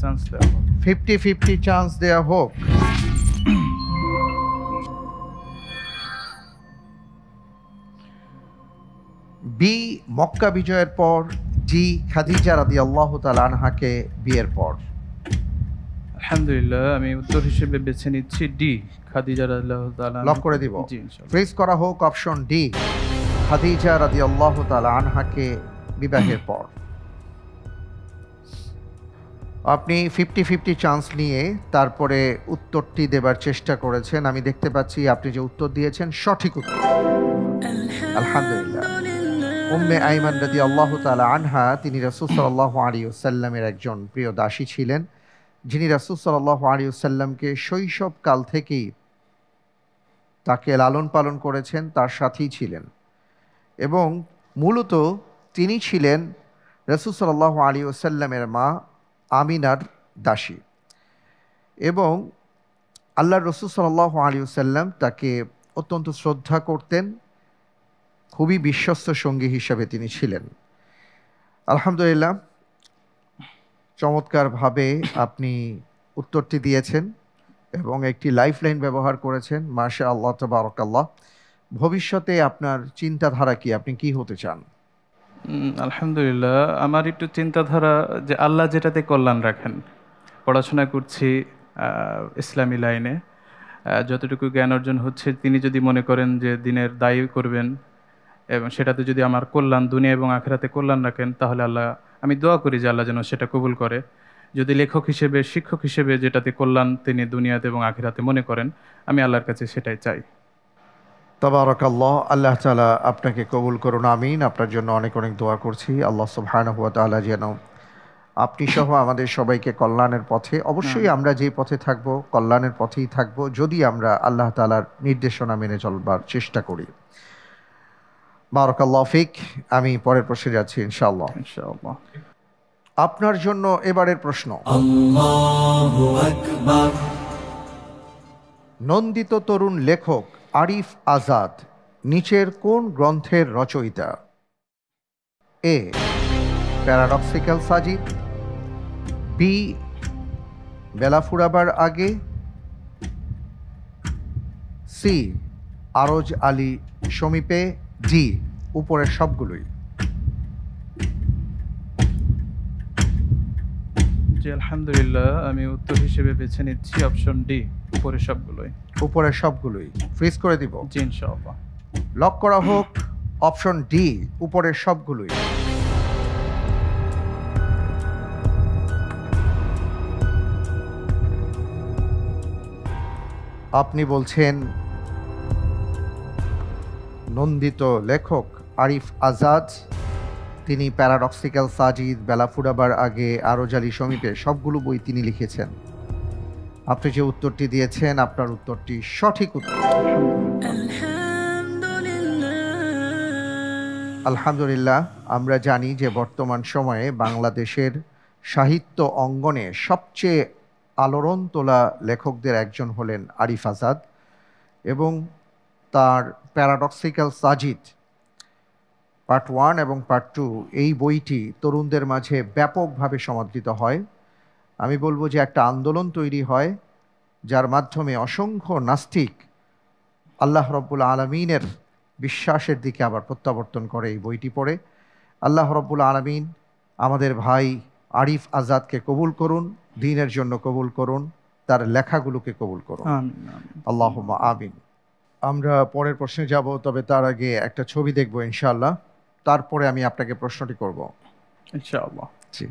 চান্স দেওয়া হোক। 50-50 চান্স দেয়া হোক। বি, মক্কা বিজয়ের পর, জি, খাদিজা রাদিয়াল্লাহু তাআলা আনহাকে বিয়ের পর। আলহামদুলিল্লাহ, আমি উত্তর হিসেবে বেছে নিচ্ছি ডি, খাদিজা রাদিয়াল্লাহু তাআলা। লক করে দিব। জি ইনশাআল্লাহ। ফ্রিজ করা হোক অপশন ডি, খাদিজা রাদিয়াল্লাহু তাআলা আনহাকে বিবাহের পর। আপনি 50-50 চান্স নিয়ে তারপরে উত্তরটি দেবার চেষ্টা করেছেন। আমি দেখতে পাচ্ছি আপনি যে উত্তর দিয়েছেন সঠিক উত্তর। আলহামদুলিল্লাহ। উম্মে আইমান রাদিয়াল্লাহু তাআলা আনহা তিনি রাসূল সাল্লাল্লাহু আলাইহি ওয়াসাল্লামের একজন প্রিয় দাসী ছিলেন, যিনি রাসূল সাল্লাল্লাহু আলাইহি ওয়াসাল্লামকে শৈশবকাল থেকেই তাকে লালন পালন করেছেন, তার সাথেই ছিলেন এবং মূলত তিনি ছিলেন রাসূল সাল্লাল্লাহু আলাইহি ওয়াসাল্লামের মা আমিনার দাসী এবং আল্লাহর রাসূল সাল্লাল্লাহু আলাইহি ওয়াসাল্লাম তাকে অত্যন্ত শ্রদ্ধা করতেন, খুবই বিশ্বস্ত সঙ্গী হিসাবে তিনি ছিলেন। আলহামদুলিল্লাহ, চমৎকারভাবে আপনি উত্তরটি দিয়েছেন এবং একটি লাইফলাইন ব্যবহার করেছেন। মাশাআল্লাহ, তাবারাকাল্লাহ। ভবিষ্যতে আপনার চিন্তাধারা কি? আপনি কি হতে চান? আলহামদুলিল্লাহ, আমার একটু চিন্তাধারা যে আল্লাহ যেটাতে কল্যাণ রাখেন। পড়াশোনা করছি ইসলামী লাইনে, যতটুকু জ্ঞান অর্জন হচ্ছে তিনি যদি মনে করেন যে দিনের দায়ী করবেন এবং সেটাতে যদি আমার কল্যাণ দুনিয়া এবং আখিরাতে কল্যাণ রাখেন, তাহলে আল্লাহ, আমি দোয়া করি যে আল্লাহ যেন সেটা কবুল করে। যদি লেখক হিসেবে, শিক্ষক হিসেবে যেটাতে কল্যাণ তিনি দুনিয়াতে এবং আখিরাতে মনে করেন, আমি আল্লাহর কাছে সেটাই চাই। তাবারাকাল্লাহ, আল্লাহ তাআলা আপনাকে কবুল করুন, আমিন। আপনার জন্য অনেক অনেক দোয়া করছি। আল্লাহ সুবহানাহু ওয়া তাআলা যেন আপনি সহ আমাদের সবাইকে কল্যাণের পথে, অবশ্যই আমরা যে পথে থাকব কল্যাণের পথেই থাকব যদি আমরা আল্লাহ তাআলার নির্দেশনা মেনে চলবার চেষ্টা করি। বারাকাল্লাহু ফিক। আমি পরের প্রশ্নে যাচ্ছি ইনশাআল্লাহ। ইনশাআল্লাহ। আপনার জন্য এবারের প্রশ্ন। আল্লাহু আকবার। নন্দিত তরুণ লেখক আরিফ আজাদ নিচের কোন গ্রন্থের রচয়িতা? এ, প্যারাডক্সিক্যাল সাজিদ, বি, বেলা ফুরাবার আগে, সি, আরজ আলী সমীপে, ডি, উপরের সবগুলোই। জি আলহামদুলিল্লাহ, আমি উত্তর হিসেবে বেছে নিচ্ছি অপশন ডি, উপরের সবগুলোই। উপরের সবগুলোই ফ্রিজ করে দিব। জি ইনশাআল্লাহ। লক করা হোক অপশন ডি, উপরের সবগুলোই। আপনি বলছেন নন্দিত লেখক আরিফ আজাদ তিনি প্যারাডক্সিক্যাল সাজিদ, বেলা ফুরাবার আগে, আরজ আলী সমীপে সবগুলো বই তিনি লিখেছেন। আপনি যে উত্তরটি দিয়েছেন আপনার উত্তরটি সঠিক উত্তর। আলহামদুলিল্লাহ। আমরা জানি যে বর্তমান সময়ে বাংলাদেশের সাহিত্য অঙ্গনে সবচেয়ে আলোড়ন তোলা লেখকদের একজন হলেন আরিফ আজাদ এবং তার প্যারাডক্সিক্যাল সাজিদ পার্ট 1 এবং পার্ট 2 এই বইটি তরুণদের মাঝে ব্যাপকভাবে সমাদৃত হয়। আমি বলবো যে একটা আন্দোলন তৈরি হয়, যার মাধ্যমে অসংখ্য নাস্তিক আল্লাহ রব্বুল আলমিনের বিশ্বাসের দিকে আবার প্রত্যাবর্তন করে এই বইটি পড়ে। আল্লাহ রব্বুল আলমিন আমাদের ভাই আরিফ আজাদকে কবুল করুন, দ্বীনের জন্য কবুল করুন, তার লেখাগুলোকে কবুল করুন। আল্লাহুম্মা আমিন। আমরা পরের প্রশ্নে যাব, তবে তার আগে একটা ছবি দেখব ইনশাআল্লাহ, তারপরে আমি আপনাকে প্রশ্নটি করব ইনশাআল্লাহ। জি।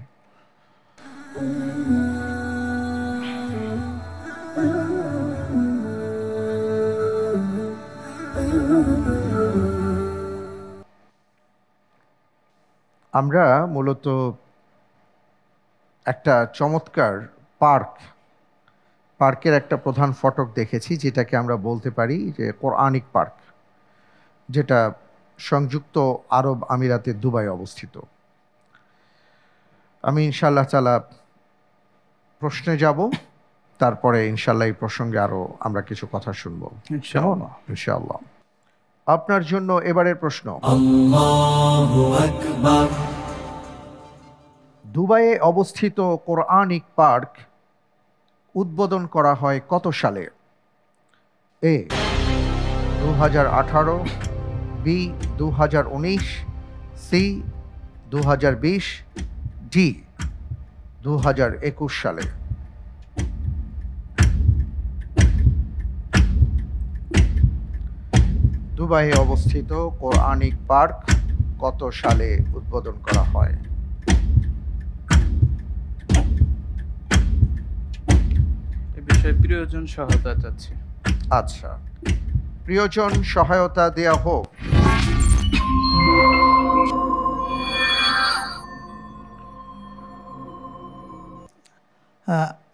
আমরা মূলত একটা চমৎকার পার্কের একটা প্রধান ফটক দেখেছি, যেটাকে আমরা বলতে পারি যে কোরআনিক পার্ক, যেটা সংযুক্ত আরব আমিরাতে দুবাই অবস্থিত। আমি ইনশাআল্লাহ তাআলা প্রশ্নে যাব, তারপরে ইনশাআল্লাহ এই প্রসঙ্গে আরও আমরা কিছু কথা শুনব ইনশাআল্লাহ। ইনশাআল্লাহ। আপনার জন্য এবারের প্রশ্ন, আল্লাহু আকবার। দুবাইয়ে অবস্থিত কোরআনিক পার্ক উদ্বোধন করা হয় কত সালে? এ 2018, বি 2019, সি 2020, ডি 2021 সালে। দুবাইয়ে অবস্থিত কোরআনিক পার্ক কত সালে উদ্বোধন করা হয়? এই বিষয়ে প্রিয়জন সহায়তা চাচ্ছি। আচ্ছা, প্রিয়জন সহায়তা দেয়া হোক।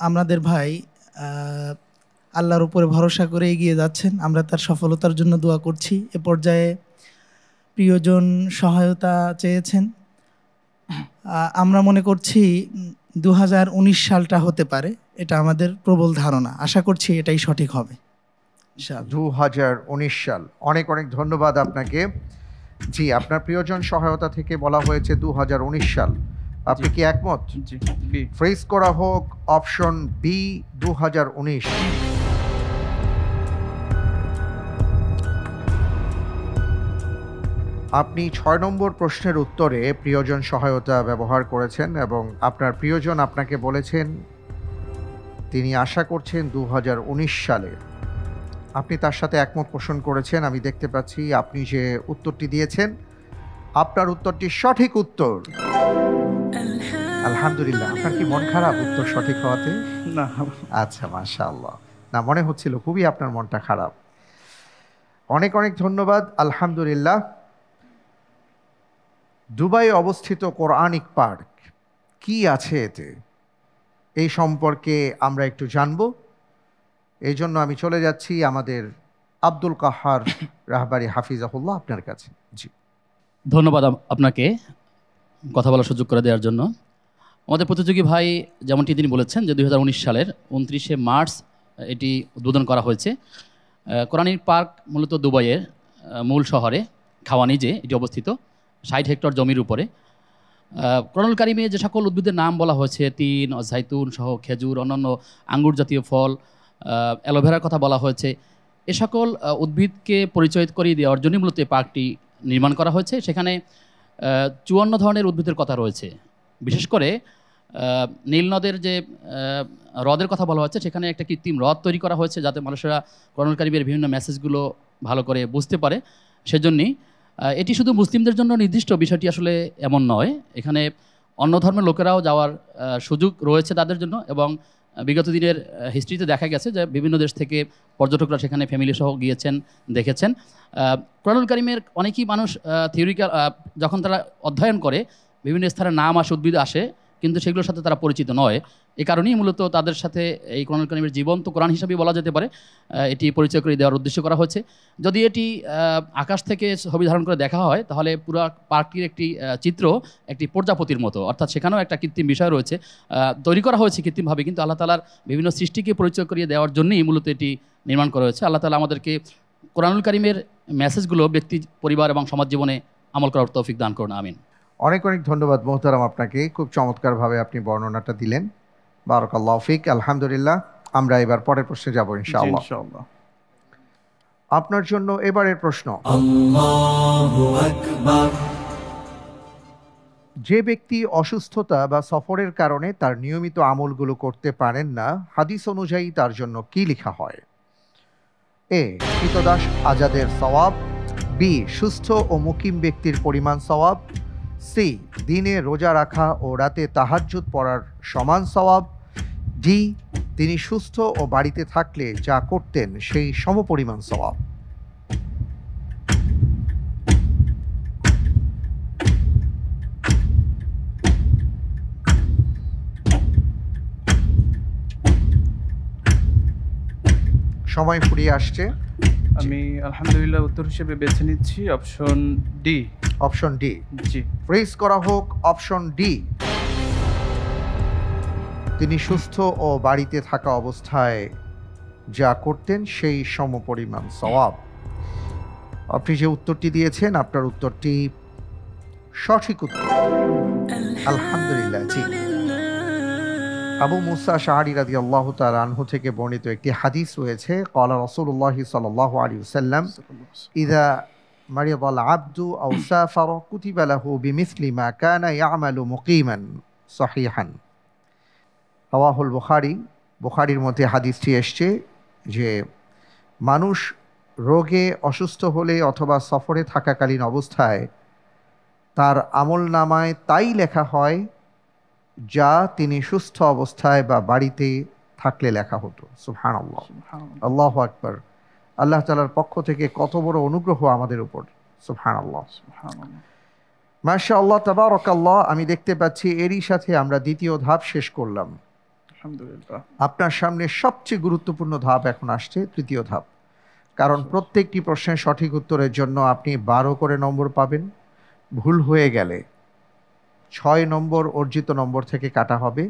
আমাদের ভাই আল্লাহর উপরে ভরসা করে এগিয়ে যাচ্ছেন, আমরা তার সফলতার জন্য দোয়া করছি। এ পর্যায়ে প্রিয়জন সহায়তা চেয়েছেন, আমরা মনে করছি 2019 সালটা হতে পারে, এটা আমাদের প্রবল ধারণা, আশা করছি এটাই সঠিক হবে। 2019 সাল। অনেক অনেক ধন্যবাদ আপনাকে। জি, আপনার প্রিয়জন সহায়তা থেকে বলা হয়েছে 2019 সাল। আপনি কি একমত? জি, বি। ফ্রিজ করা হোক অপশন বি 2019। আপনি 6 নম্বর প্রশ্নের উত্তরে প্রিয়জন সহায়তা ব্যবহার করেছেন এবং আপনার প্রিয়জন আপনাকে বলেছেন তিনি আশা করছেন 2019 সালে। আপনি তার সাথে একমত পোষণ করেছেন। আমি দেখতে পাচ্ছি আপনি যে উত্তরটি দিয়েছেন, আপনার উত্তরটি সঠিক উত্তর। আলহামদুলিল্লাহ। আপনার কি মন খারাপ উত্তর সঠিক হওয়াতে? না। আচ্ছা, মাশাআল্লাহ। না, মনে হচ্ছিল খুবই আপনার মনটা খারাপ। অনেক অনেক ধন্যবাদ। আলহামদুলিল্লাহ। দুবাইয়ে অবস্থিত কোরআনিক পার্ক কি আছে এতে, এই সম্পর্কে আমরা একটু জানব। এই জন্য আমি চলে যাচ্ছি আমাদের আব্দুল কাহার রাহবারি হাফিজাহুল্লাহ আপনার কাছে। জি, ধন্যবাদ আপনাকে কথা বলার সুযোগ করে দেওয়ার জন্য। আমাদের প্রতিযোগী ভাই যেমনটি তিনি বলেছেন যে 2019 সালের 29শে মার্চ এটি উদ্বোধন করা হয়েছে। কোরআনিক পার্ক মূলত দুবাইয়ের মূল শহরে খাওয়ানিজে এটি অবস্থিত, 60 হেক্টর জমির উপরে। কোরআনুল কারিমে যে সকল উদ্ভিদের নাম বলা হয়েছে, তিন, জাইতুন সহ খেজুর, অন্যান্য আঙ্গুর জাতীয় ফল, অ্যালোভেরার কথা বলা হয়েছে, এ সকল উদ্ভিদকে পরিচয় করিয়ে দেওয়ার জন্য মূলত এই পার্কটি নির্মাণ করা হয়েছে। সেখানে 54 ধরনের উদ্ভিদের কথা রয়েছে। বিশেষ করে নীল নদের যে হ্রদের কথা বলা হচ্ছে, সেখানে একটা কৃত্রিম হ্রদ তৈরি করা হয়েছে যাতে মানুষেরা কোরআনুল কারিমের বিভিন্ন মেসেজগুলো ভালো করে বুঝতে পারে। সেজন্যই এটি শুধু মুসলিমদের জন্য নির্দিষ্ট, বিষয়টি আসলে এমন নয়। এখানে অন্য ধর্মের লোকেরাও যাওয়ার সুযোগ রয়েছে তাদের জন্য, এবং বিগত দিনের হিস্ট্রিতে দেখা গেছে যে বিভিন্ন দেশ থেকে পর্যটকরা সেখানে ফ্যামিলি সহ গিয়েছেন, দেখেছেন। কোরআনুল কারিমের অনেকেই মানুষ থিওরিক্যাল যখন তারা অধ্যয়ন করে বিভিন্ন স্থানের নাম আসে, উদ্ভিদ আসে, কিন্তু সেগুলোর সাথে তারা পরিচিত নয়। এই কারণেই মূলত তাদের সাথে এই কোরআনুল কারিমের জীবন্ত কোরআন হিসাবেই বলা যেতে পারে এটি পরিচয় করে দেওয়ার উদ্দেশ্য করা হয়েছে। যদি এটি আকাশ থেকে ছবি ধারণ করে দেখা হয় তাহলে পুরো পার্কটির একটি চিত্র একটি প্রজাপতির মতো, অর্থাৎ সেখানেও একটা কৃত্রিম বিষয় রয়েছে, তৈরি করা হয়েছে কৃত্রিমভাবে, কিন্তু আল্লাহ তাআলার বিভিন্ন সৃষ্টিকে পরিচয় করিয়ে দেওয়ার জন্যই মূলত এটি নির্মাণ করা হয়েছে। আল্লাহ তাআলা আমাদেরকে কোরআনুল কারিমের মেসেজগুলো ব্যক্তি, পরিবার এবং সমাজ জীবনে আমল করার তৌফিক দান করুন, আমিন। অনেক অনেক ধন্যবাদ মোহতারাম আপনাকে, খুব চমৎকারভাবে আপনি বর্ণনাটা দিলেন। বারাকাল্লাহু ফিক। আলহামদুলিল্লাহ, আমরা এবার পরের প্রশ্নে যাব ইনশাআল্লাহ। ইনশাআল্লাহ। আপনার জন্য এবারের প্রশ্ন, Allahu Akbar. যে ব্যক্তি অসুস্থতা বা সফরের কারণে তার নিয়মিত আমলগুলো করতে পারেন না, হাদিস অনুযায়ী তার জন্য কি লেখা হয়? এ, কৃতদাস আজাদের সওয়াব। বি, সুস্থ ও মুকিম ব্যক্তির পরিমাণ সওয়াব। সি, দিনে রোজা রাখা ও রাতে তাহাজ্জুদ পড়ার সমান সওয়াব। ডি, তিনি সুস্থ ও বাড়িতে থাকলে যা করতেন সেই সমপরিমাণ সওয়াব। সময় ফুরিয়ে আসছে। আমি আলহামদুলিল্লাহ উত্তর হিসেবে বেছে নিচ্ছি option D. Option D G. Fridge করা হোক অপশন ডি। তিনি সুস্থ ও বাড়িতে থাকা অবস্থায় যা করতেন সেই সমপরিমাণ সওয়াব। আপনি যে উত্তরটি দিয়েছেন আপনার উত্তরটি সঠিক উত্তর, আলহামদুলিল্লাহ। জি, আবু মুসা আশআরী রাদিয়াল্লাহু তাআলা আনহু থেকে বর্ণিত একটি হাদিস রয়েছে, ক্বালা রাসূলুল্লাহ সাল্লাল্লাহু আলাইহি ওয়াসাল্লাম, ইযা মারিদাল আবদু আও সাফারা কুতিবা লাহু বিমিসলি মা কানা ইয়ামালু মুকিমান সহিহান। রাওয়াহুল বুখারী। বুখারীর মধ্যে হাদিসটি এসছে যে মানুষ রোগে অসুস্থ হলে অথবা সফরে থাকাকালীন অবস্থায় তার আমল নামায় তাই লেখা হয় যা তিনি সুস্থ অবস্থায় বা বাড়িতে থাকলে লেখা হতো। সুবহানাল্লাহ, আল্লাহু আকবার। আল্লাহ তাআলার পক্ষ থেকে কত বড় অনুগ্রহ আমাদের উপর। সুবহানাল্লাহ, মাশাআল্লাহ, তাবারাকাল্লাহ। আমি দেখতে পাচ্ছি এরই সাথে আমরা দ্বিতীয় ধাপ শেষ করলাম। আলহামদুলিল্লাহ। আপনার সামনে সবচেয়ে গুরুত্বপূর্ণ ধাপ এখন আসছে, তৃতীয় ধাপ। কারণ প্রত্যেকটি প্রশ্নের সঠিক উত্তরের জন্য আপনি 12 করে নম্বর পাবেন। ভুল হয়ে গেলে 6 নম্বর অর্জিত নম্বর থেকে কাটা হবে।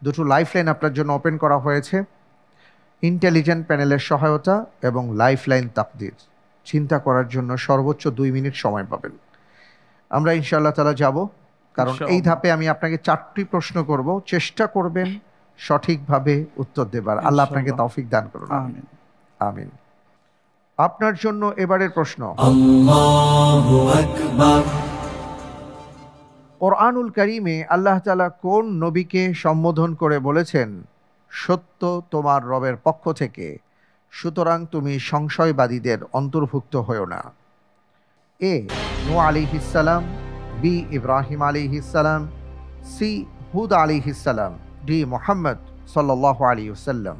দুটো লাইফলাইন আপনার জন্য ওপেন করা হয়েছে, ইন্টেলিজেন্ট প্যানেলের সহায়তা এবং লাইফলাইন তাকদির। চিন্তা করার জন্য সর্বোচ্চ 2 মিনিট সময় পাবেন। আমরা ইনশাআল্লাহ তাআলা যাব, কারণ এই ধাপে আমি আপনাকে 4টি প্রশ্ন করব। চেষ্টা করবেন সঠিকভাবে উত্তর দেবার। আল্লাহ আপনাকে তৌফিক দান করুন, আমিন আমিন। আপনার জন্য এবারের প্রশ্ন, Allahu Akbar. কোরআনুল কারীমে আল্লাহ তাআলা কোন নবীকে সম্বোধন করে বলেছেন, সত্য তোমার রবের পক্ষ থেকে, সুতরাং তুমি সংশয়বাদীদের অন্তর্ভুক্ত হও না? এ, নূহ আলাইহিস সালাম। বি, ইব্রাহিম আলাইহিস সালাম। সি, হুদ আলাইহিস সালাম। ডি, মুহাম্মদ সাল্লাল্লাহু আলাইহি ওয়াসাল্লাম।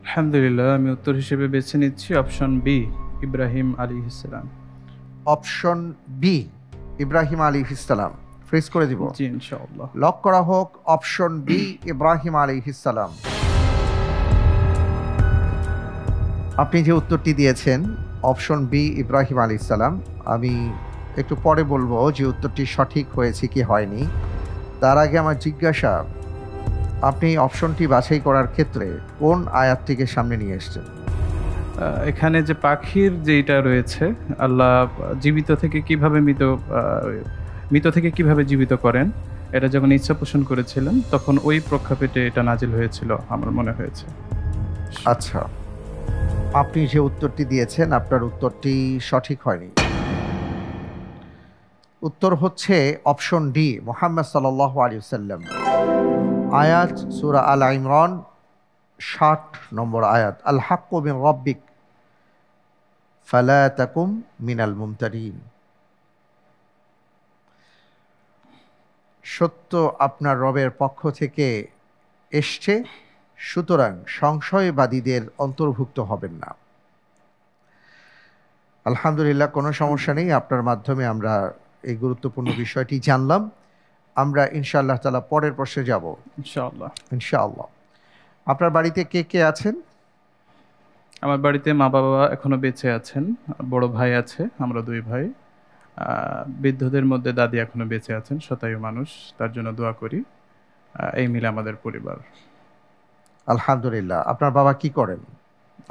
আলহামদুলিল্লাহ, আমি উত্তর হিসেবে বেছে নিচ্ছি অপশন বি, ইব্রাহিম আলাইহিস সালাম। অপশন বি, ইব্রাহিম আলাইহিস সালাম। ফ্রিজ করে দিব। জি, ইনশাআল্লাহ। লক করা হোক অপশন বি, ইব্রাহিম আলাইহিস সালাম। আপনি যে উত্তরটি দিয়েছেন অপশন বি, ইব্রাহিম আলাইহিস সালাম, আমি একটু পরে বলবো যে উত্তরটি সঠিক হয়েছে কি হয়নি। তার আগে আমার জিজ্ঞাসা, আপনি অপশনটি বাছাই করার ক্ষেত্রে কোন আয়াতটিকে সামনে নিয়ে এসেছেন? এখানে যে পাখির যেটা রয়েছে, আল্লাহ জীবিত থেকে কিভাবে মৃত থেকে কিভাবে জীবিত করেন, এটা যখন ইচ্ছা পোষণ করেছিলেন তখন ওই প্রেক্ষাপটে এটা নাজিল হয়েছিল আমার মনে হয়েছে। আচ্ছা, আপনি যে উত্তরটি দিয়েছেন আপনার উত্তরটি সঠিক হয়নি। উত্তর হচ্ছে অপশন ডি, মুহাম্মদ সাল্লাল্লাহু আলাইহি ওয়াসাল্লাম। আয়াত সূরা আল ইমরান 60 নম্বর আয়াত, আল হাক্কু মিন রাব্বিক ফালা তাকুম মিনাল মুমতারিন। সত্য আপনার রবের পক্ষ থেকে এসছে, সুতরাং সংশয়বাদীদের অন্তর্ভুক্ত হবেন না। আলহামদুলিল্লাহ, কোনো সমস্যা নেই। আপনার মাধ্যমে আমরা এই গুরুত্বপূর্ণ বিষয়টি জানলাম। আমরা ইনশাআল্লাহ তাআলা পরের প্রশ্নে যাব ইনশাআল্লাহ। ইনশাআল্লাহ। আপনার বাড়িতে কে কে আছেন? আমার বাড়িতে মা বাবা এখনো বেঁচে আছেন, বড় ভাই আছে, আমরা 2 ভাই। বৃদ্ধদের মধ্যে দাদি এখনো বেঁচে আছেন, শতায়ু মানুষ, তার জন্য দোয়া করি। এই মিলে আমাদের পরিবার। আলহামদুলিল্লাহ। আপনার বাবা কি করেন?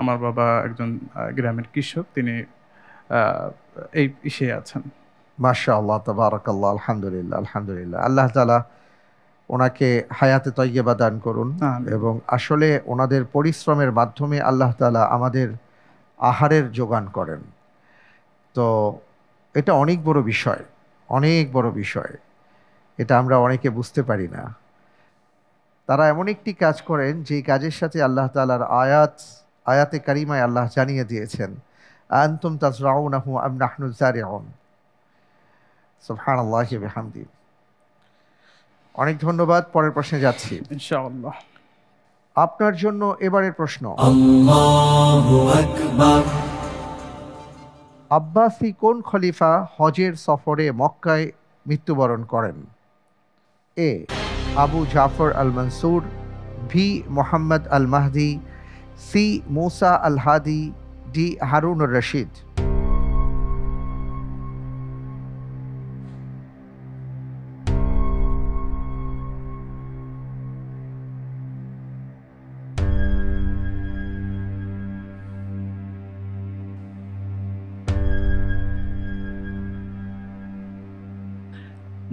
আমার বাবা একজন গ্রামের কৃষক, তিনি এই ইসে আছেন। মাশাআল্লাহ, তাবারাকাল্লাহ, আলহামদুলিল্লাহ, আলহামদুলিল্লাহ। আল্লাহ তাআলা ওনাকে হায়াতে তয়্যিবা দান করুন এবং আসলে ওনাদের পরিশ্রমের মাধ্যমে আল্লাহ তাআলা আমাদের আহারের যোগান করেন। তো এটা অনেক বড় বিষয়, অনেক বড় বিষয়। এটা আমরা অনেকে বুঝতে পারি না। তারা এমন একটি কাজ করেন যেই কাজের সাথে আল্লাহ তাআলার আয়াতে কারিমায় আল্লাহ জানিয়ে দিয়েছেন, আনতুম তাজরাউনাহু আম নাহনু যারিউন। সুবহানাল্লাহি ওয়া বিহামদিহি। অনেক ধন্যবাদ। পরের প্রশ্নে যাচ্ছি ইনশাআল্লাহ। আপনার জন্য এবারের প্রশ্ন, আল্লাহু আকবার। আব্বাসী কোন খলিফা হজের সফরে মক্কায় মৃত্যুবরণ করেন? A Abu Jafar Al Mansur, B Mohammad Al Mahdi, C Musa Al Hadi, D Harun Ar Rashid.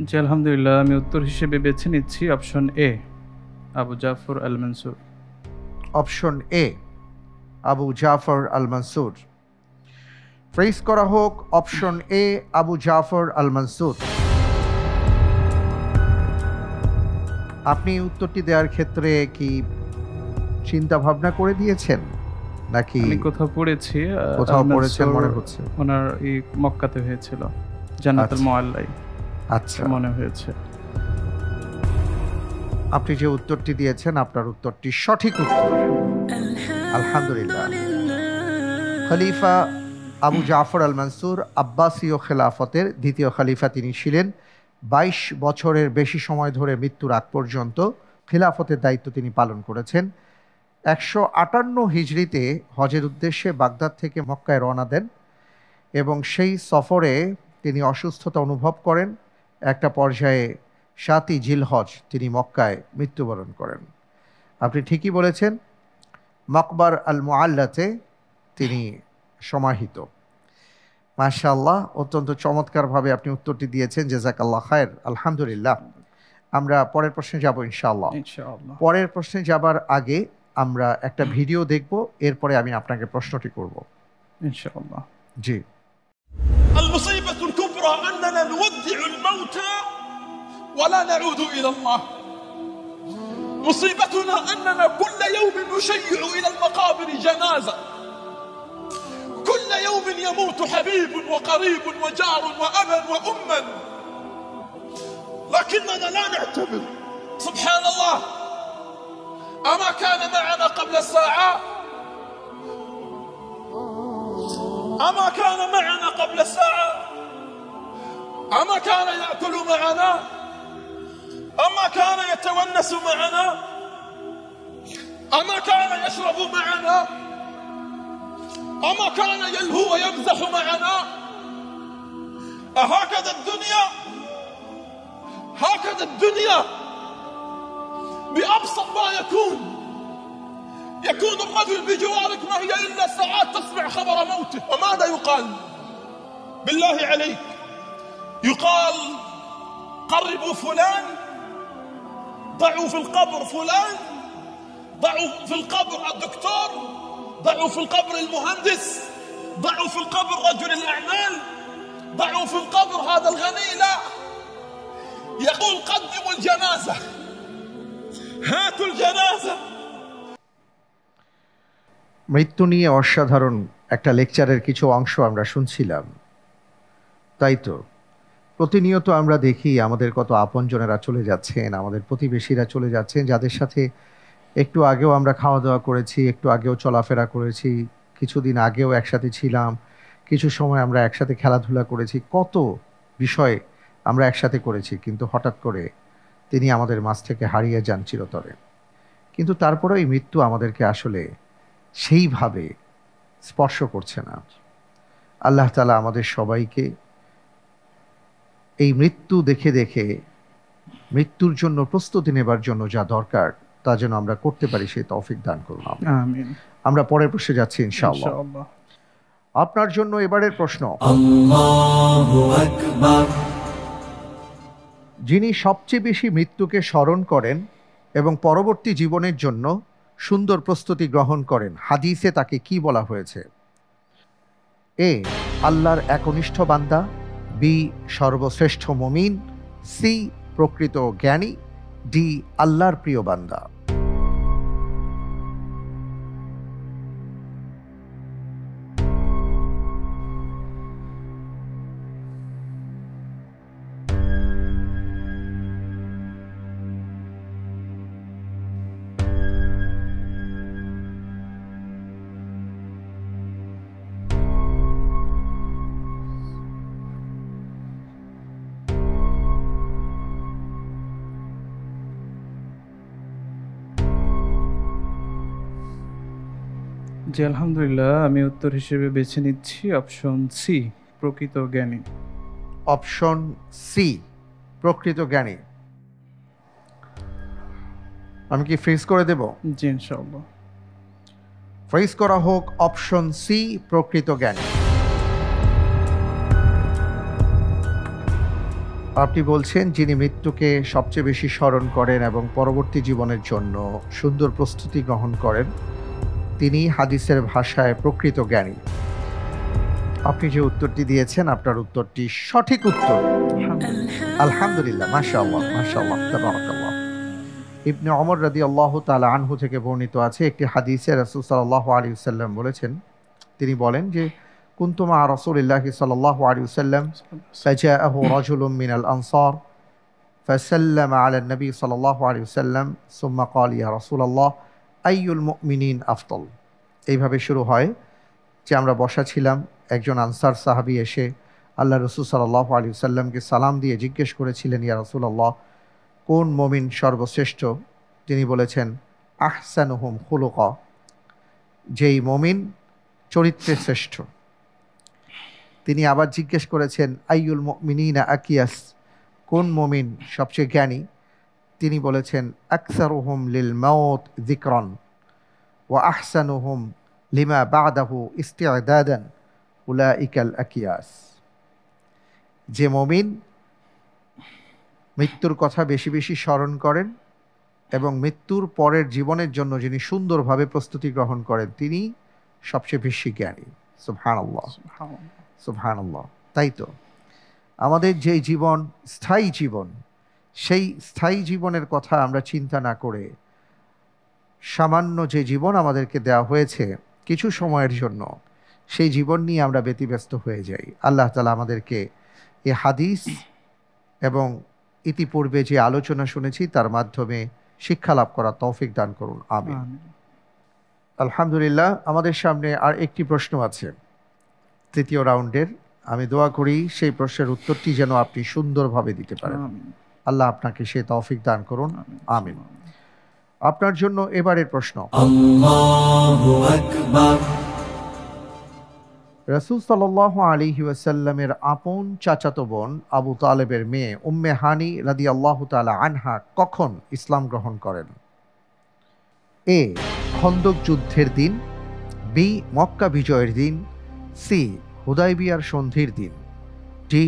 জি আলহামদুলিল্লাহ, আমি উত্তর হিসেবে বেছে নিচ্ছি option A, Abu Jafar Al Mansur. Option A, Abu Jafar Al Mansur. Freeze করা হোক option A, Abu Jafar Al Mansur. আপনি উত্তরটি দেওয়ার ক্ষেত্রে কি চিন্তা ভাবনা করে দিয়েছেন নাকি আমি কোথাও পড়েছি, কোথাও পড়েছেন মনে হচ্ছে? ওনার এই মক্কাতে হয়েছিল, জান্নাতুল মুআল্লাই। আচ্ছা, মনে হয়েছে। আপনি যে উত্তরটি দিয়েছেন আপনার উত্তরটি সঠিক উত্তর। আলহামদুলিল্লাহ। খলিফা আবু জাফর আল মনসুর আব্বাসীয় খেলাফতের দ্বিতীয় খলিফা। তিনি ছিলেন 22 বছরের বেশি সময় ধরে মৃত্যুর আগ পর্যন্ত খেলাফতের দায়িত্ব তিনি পালন করেছেন। 158 হিজরিতে হজের উদ্দেশ্যে বাগদাদ থেকে মক্কায় রওনা দেন এবং সেই সফরে তিনি অসুস্থতা অনুভব করেন। একটা পর্যায়ে 7ই জিলহজ তিনি মক্কায় মৃত্যুবরণ করেন। আপনি ঠিকই বলেছেন, মকবার আল মুআল্লাতে তিনি সমাহিত। মাশাআল্লাহ, অত্যন্ত চমৎকারভাবে আপনি উত্তরটি দিয়েছেন, জাযাকাল্লাহ খায়ের। আলহামদুলিল্লাহ। আমরা পরের প্রশ্নে যাব ইনশাআল্লাহ। পরের প্রশ্নে যাবার আগে আমরা একটা ভিডিও দেখব, এরপরে আমি আপনাকে প্রশ্নটি করব ইনশাআল্লাহ। জি। المصيبة الكبرى أننا نودع الموتى ولا نعود إلى الله. مصيبتنا أننا كل يوم نشيع إلى المقابر جنازة. كل يوم يموت حبيب وقريب وجار وأبا وأما، لكننا لا نعتبر. سبحان الله، أما كان معنا قبل الساعة؟ أما كان معنا قبل الساعة؟ أما كان يأكل معنا؟ أما كان يتونس معنا؟ أما كان يشرب معنا؟ أما كان يلهو ويمزح معنا؟ أهكذا الدنيا؟ هكذا الدنيا بأبسط ما يكون الرجل بجوارك ما هي إلا ساعات تسمع خبر موته، وماذا يقال؟ بالله عليك، يقال قربوا فلان، ضعوا في القبر فلان، ضعوا في القبر الدكتور، ضعوا في القبر المهندس، ضعوا في القبر رجل الأعمال، ضعوا في القبر هذا الغني. لا، يقول قدموا الجنازة، هاتوا الجنازة. মৃত্যু নিয়ে অসাধারণ একটা লেকচারের কিছু অংশ আমরা শুনছিলাম। তাই তো প্রতিনিয়ত আমরা দেখি আমাদের কত আপনজনেরা চলে যাচ্ছেন, আমাদের প্রতিবেশীরা চলে যাচ্ছেন, যাদের সাথে একটু আগেও আমরা খাওয়া দাওয়া করেছি, একটু আগেও চলাফেরা করেছি, কিছুদিন আগেও একসাথে ছিলাম, কিছু সময় আমরা একসাথে খেলাধুলা করেছি, কত বিষয় আমরা একসাথে করেছি, কিন্তু হঠাৎ করে তিনি আমাদের মাঝ থেকে হারিয়ে যান চিরতরে। কিন্তু তারপরেও এই মৃত্যু আমাদেরকে আসলে সেইভাবে স্পর্শ করছে না। আল্লাহ তাআলা আমাদের সবাইকে এই মৃত্যু দেখে দেখে মৃত্যুর জন্য প্রস্তুতি নেবার জন্য যা দরকার তা যেন আমরা করতে পারি সেই তৌফিক দান করুন। আমিন। আমরা পরের প্রশ্নে যাচ্ছি ইনশাআল্লাহ। ইনশাআল্লাহ। আপনার জন্য এবারের প্রশ্ন, আল্লাহু আকবার। যিনি সবচেয়ে বেশি মৃত্যুকে স্মরণ করেন এবং পরবর্তী জীবনের জন্য সুন্দর প্রস্তুতি গ্রহণ করেন, হাদিসে তাকে কি বলা হয়েছে? এ, আল্লাহর একনিষ্ঠ বান্দা, বি, সর্বশ্রেষ্ঠ মুমিন, সি, প্রকৃত জ্ঞানী, ডি, আল্লাহর প্রিয় বান্দা। জি আলহামদুলিল্লাহ, আমি উত্তর হিসেবে বেছে নিচ্ছি অপশন সি, প্রকৃত জ্ঞানী। অপশন সি, প্রকৃত জ্ঞানী। আমি কি ফ্রিজ করে দেব? জি ইনশাআল্লাহ। ফ্রিজ করা হোক অপশন সি, প্রকৃত জ্ঞানী। আপনি বলছেন যিনি মৃত্যুকে সবচেয়ে বেশি স্মরণ করেন এবং পরবর্তী জীবনের জন্য সুন্দর প্রস্তুতি গ্রহণ করেন, তিনি হাদিসের ভাষায় প্রকৃত জ্ঞানী। আপনি যে উত্তরটি দিয়েছেন আপনার উত্তরটি সঠিক উত্তর। আলহামদুলিল্লাহ, মাশাআল্লাহ, মাশাআল্লাহ, তাবারাকাল্লাহ। ইবনে ওমর রাদিয়াল্লাহু তাআলা আনহু থেকে বর্ণিত আছে, একটি হাদিসে রাসূল সাল্লাল্লাহু আলাইহি ওয়াসাল্লাম বলেছেন, তিনি বলেন যে কুনতু মা রাসূলিল্লাহি সাল্লাল্লাহু আলাইহি ওয়াসাল্লাম ফাজাআহু রাজুলুম মিনাল আনসার ফাসাল্লামা আলা নবী সাল্লাল্লাহু আলাইহি ওয়াসাল্লাম সুম্মা ক্বাল ইয়া রাসূলুল্লাহ আইয়ুল মুমিনিন আফদল। এইভাবে শুরু হয় যে আমরা বসা ছিলাম, একজন আনসার সাহাবী এসে আল্লাহ রাসূল সাল্লাল্লাহু আলাইহি ওয়াসাল্লামকে সালাম দিয়ে জিজ্ঞেস করেছিলেন, ইয়া রাসূলুল্লাহ, কোন মুমিন সর্বশ্রেষ্ঠ? তিনি বলেছেন আহসানুহুম খুলুকা, যেই মুমিন চরিত্রে শ্রেষ্ঠ। তিনি আবার জিজ্ঞেস করেছেন আইয়ুল মুমিনিনা আকিয়াস, কোন মুমিন সবচেয়ে জ্ঞানী? তিনি বলেছেন আকসারুহুম লিল মাউত যিকরান ওয়া আহসানুহুম লিমা বা'দাহু ইস্তি'দাদান উলাইকাল আকিয়াস। যে মুমিন মৃত্যুর কথা বেশি বেশি স্মরণ করেন এবং মৃত্যুর পরের জীবনের জন্য যিনি সুন্দরভাবে প্রস্তুতি গ্রহণ করেন, তিনি সবচেয়ে বেশি জ্ঞানী। সুবহানাল্লাহ, সুবহানাল্লাহ। তাই তো আমাদের যে জীবন স্থায়ী জীবন, সেই স্থায়ী জীবনের কথা আমরা চিন্তা না করে সামান্য যে জীবন আমাদেরকে দেওয়া হয়েছে কিছু সময়ের জন্য, সেই জীবন নিয়ে আমরা ব্যতিব্যস্ত হয়ে যাই। আল্লাহ তাআলা আমাদেরকে এই হাদিস এবং ইতিপূর্বে যে আলোচনা শুনেছি তার মাধ্যমে শিক্ষা লাভ করার তৌফিক দান করুন, আমিন। আলহামদুলিল্লাহ, আমাদের সামনে আর একটি প্রশ্ন আছে তৃতীয় রাউন্ডের। আমি দোয়া করি সেই প্রশ্নের উত্তরটি যেন আপনি সুন্দরভাবে দিতে পারেন। আল্লাহ আপনাকে সেই তৌফিক দান করুন, আমিন। আপনার জন্য এবারের প্রশ্ন, আল্লাহু আকবার। রাসূল সাল্লাল্লাহু আলাইহি ওয়াসাল্লামের আপন চাচাতো বোন আবু তালেবের মেয়ে উম্মে হানি রাদিয়াল্লাহু তাআলা আনহা কখন ইসলাম গ্রহণ করেন? এ, খন্দক যুদ্ধের দিন, বি, মক্কা বিজয়ের দিন, সি, হুদায়বিয়ার সন্ধির দিন, ডি,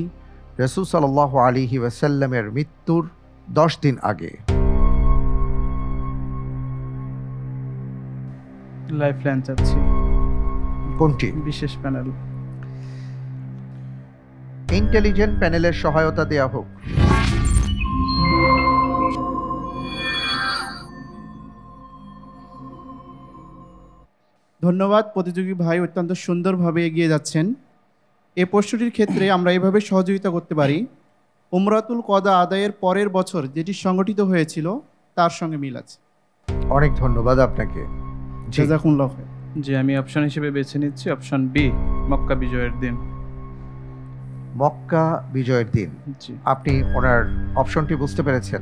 রাসূল সাল্লাল্লাহু আলাইহি ওয়াসাল্লামের মৃত্যুর 10 দিন আগে। লাইফলাইন চাচ্ছি। কোনটি? বিশেষ প্যানেল। ইন্টেলিজেন্ট প্যানেলের সহায়তা দেয়া হোক। ধন্যবাদ প্রতিযোগী ভাই, অত্যন্ত সুন্দরভাবে এগিয়ে যাচ্ছেন। এই প্রশ্নটির ক্ষেত্রে আমরা এভাবে সহযোগিতা করতে পারি, উমরাতুল কদা আদায়ের পরের বছর যেটি সংগঠিত হয়েছিল তার সঙ্গে মিল আছে। অনেক ধন্যবাদ আপনাকে। জাযাকুমুল্লাহ খাইর। জি, আমি অপশন হিসেবে বেছে নিচ্ছি অপশন বি, মক্কা বিজয়ের দিন। মক্কা বিজয়ের দিন। জি, আপনি ওনার অপশনটি বুঝতে পেরেছেন?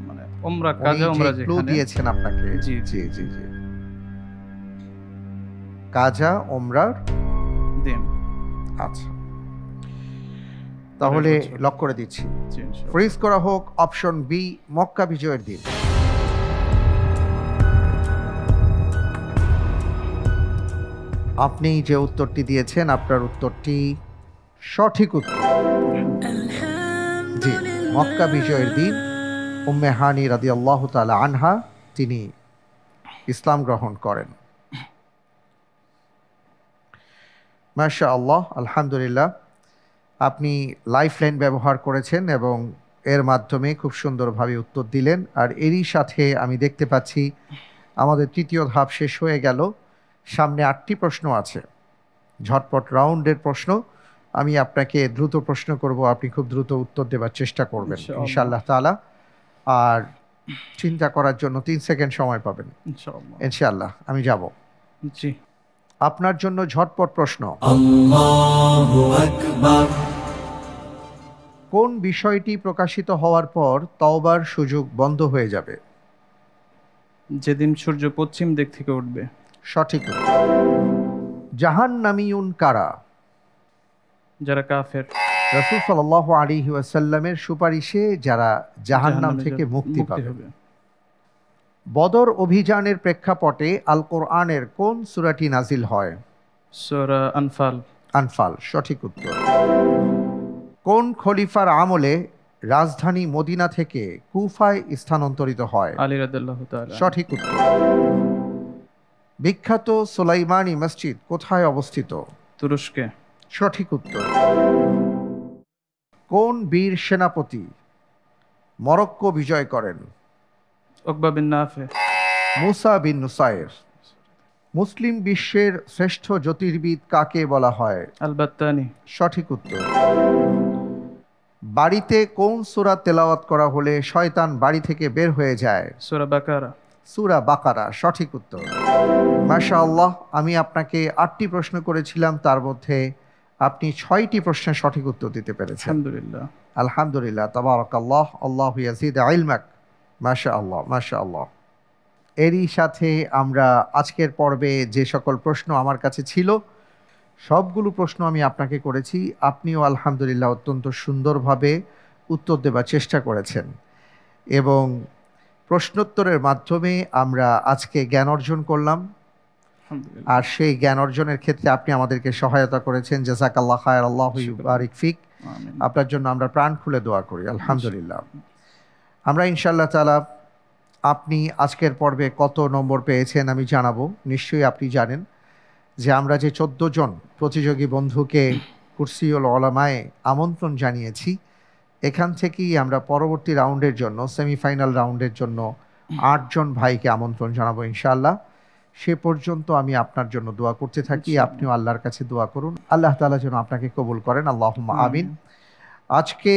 মানে উমরা, কাজা উমরা ক্লু যেখানে দিয়েছেন আপনাকে। জি, জি জি জি। কাজা ওমরার দিন। আচ্ছা, তাহলে লক করে দিচ্ছি। জি, ইনশাআল্লাহ। ফ্রিজ করা হোক অপশন বি, মক্কা বিজয়ের দিন। আপনি যে উত্তরটি দিয়েছেন আপনার উত্তরটি সঠিক উত্তর। জি, মক্কা বিজয়ের দিন উম্মে হানি রাদিয়াল্লাহু তাআলা আনহা তিনি ইসলাম গ্রহণ করেন। মাশাআল্লাহ, আলহামদুলিল্লাহ। আপনি লাইফলাইন ব্যবহার করেছেন এবং এর মাধ্যমে খুব সুন্দরভাবে উত্তর দিলেন। আর এরই সাথে আমি দেখতে পাচ্ছি আমাদের তৃতীয় ধাপ শেষ হয়ে গেল। সামনে 8টি প্রশ্ন আছে, ঝটপট রাউন্ডের প্রশ্ন। আমি আপনাকে দ্রুত প্রশ্ন করব, আপনি খুব দ্রুত উত্তর দেওয়ার চেষ্টা করবেন ইনশাআল্লাহ তাআলা। আর চিন্তা করার জন্য 3 সেকেন্ড সময় পাবেন ইনশাআল্লাহ। ইনশাআল্লাহ। আমি যাব। জি, আপনার জন্য ঝটপট প্রশ্ন। আল্লাহু আকবার। কোন বিষয়টি প্রকাশিত হওয়ার পর তওবার সুযোগ বন্ধ হয়ে যাবে? যেদিন সূর্য পশ্চিম দিক থেকে উঠবে। সঠিক উত্তর। জাহান্নামীয়ুন কারা? যারা কাফের। রাসূল সাল্লাল্লাহু আলাইহি ওয়াসাল্লামের সুপারিশে যারা জাহান্নাম থেকে মুক্তি পাবে। বদর অভিযানের প্রেক্ষাপটে আল কোরআনের কোন সূরাটি নাজিল হয়? সূরা আনফাল। আনফাল, সঠিক উত্তর। কোন খলিফার আমলে রাজধানী মদিনা থেকে কুফায় স্থানান্তরিত হয়? আলী রাদিয়াল্লাহু তাআলা। সঠিক উত্তর। বিখ্যাত সুলাইমানি মসজিদ কোথায় অবস্থিত? তুরস্কে। সঠিক উত্তর। কোন বীর সেনাপতি মরক্কো বিজয় করেন? উকবা বিন নাফে। মুসা বিন নুসাইর। মুসলিম বিশ্বের শ্রেষ্ঠ জ্যোতির্বিদ কাকে বলা হয়? আল বাত্তানি। সঠিক উত্তর। বাড়িতে কোন সূরা তেলাওয়াত করা হলে শয়তান বাড়ি থেকে বের হয়ে যায়? সূরা বাকারা। সূরা বাকারা, সঠিক উত্তর। মাশাআল্লাহ, আমি আপনাকে 8টি প্রশ্ন করেছিলাম, তার মধ্যে আপনি 6টি প্রশ্নের সঠিক উত্তর দিতে পেরেছেন। আলহামদুলিল্লাহ। আলহামদুলিল্লাহ, তাবারাকাল্লাহ, আল্লাহু ইয়াজিদ ইলমাক। মাশাআল্লাহ, মাশাআল্লাহ। এরই সাথে আমরা আজকের পর্বে যে সকল প্রশ্ন আমার কাছে ছিল সবগুলো প্রশ্ন আমি আপনাকে করেছি। আপনিও আলহামদুলিল্লাহ অত্যন্ত সুন্দরভাবে উত্তর দেওয়ার চেষ্টা করেছেন এবং প্রশ্নোত্তরের মাধ্যমে আমরা আজকে জ্ঞান অর্জন করলাম। আর সেই জ্ঞান অর্জনের ক্ষেত্রে আপনি আমাদেরকে সহায়তা করেছেন। জাযাকাল্লাহ খায়র, আল্লাহু ইউবারিক ফিক। আপনার জন্য আমরা প্রাণ খুলে দোয়া করি। আলহামদুলিল্লাহ। আমরা ইনশাআল্লাহ তাআলা আপনি আজকের পর্বে কত নম্বর পেয়েছেন আমি জানাবো। নিশ্চয়ই আপনি জানেন যে আমরা যে 14 জন প্রতিযোগী বন্ধুকে কুরসিউল উলামায়ে আমন্ত্রণ জানিয়েছি, এখান থেকেই আমরা পরবর্তী রাউন্ডের জন্য, সেমিফাইনাল রাউন্ডের জন্য 8 জন ভাইকে আমন্ত্রণ জানাবো ইনশাআল্লাহ। সে পর্যন্ত আমি আপনার জন্য দোয়া করতে থাকি, আপনিও আল্লাহর কাছে দোয়া করুন, আল্লাহ তাআলা যেন আপনাকে কবুল করেন। আল্লাহুম্মা আমিন। আজকে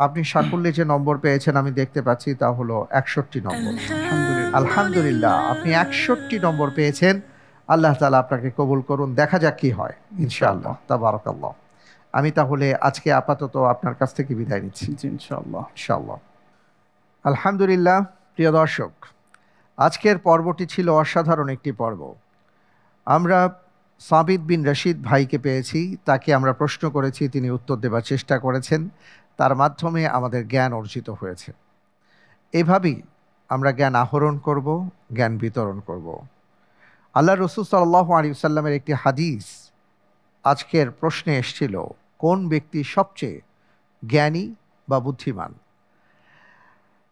আপনি সাফল্যে যে নম্বর পেয়েছেন আমি দেখতে পাচ্ছি তা হলো 61 নম্বর। আলহামদুলিল্লাহ, আপনি 61 নম্বর পেয়েছেন। আল্লাহ তাআলা আপনাকে কবুল করুন। দেখা যাক কি হয় ইনশাআল্লাহ। তাবারাকাল্লাহ। আমি তাহলে আজকে আপাতত আপনার কাছ থেকে বিদায় নিচ্ছি। ইনশাআল্লাহ। ইনশাআল্লাহ। আলহামদুলিল্লাহ। প্রিয় দর্শক, আজকের পর্বটি ছিল অসাধারণ একটি পর্ব। আমরা সাবিত বিন রশিদ ভাইকে পেয়েছি, তাকে আমরা প্রশ্ন করেছি, তিনি উত্তর দেওয়ার চেষ্টা করেছেন, তার মাধ্যমে আমাদের জ্ঞান অর্জিত হয়েছে। এভাবেই আমরা জ্ঞান আহরণ করব, জ্ঞান বিতরণ করব। আল্লাহ রাসূল সাল্লাল্লাহু আলাইহি ওয়াসাল্লামের একটি হাদিস আজকের প্রশ্নে এসেছিল, কোন ব্যক্তি সবচেয়ে জ্ঞানী বা বুদ্ধিমান?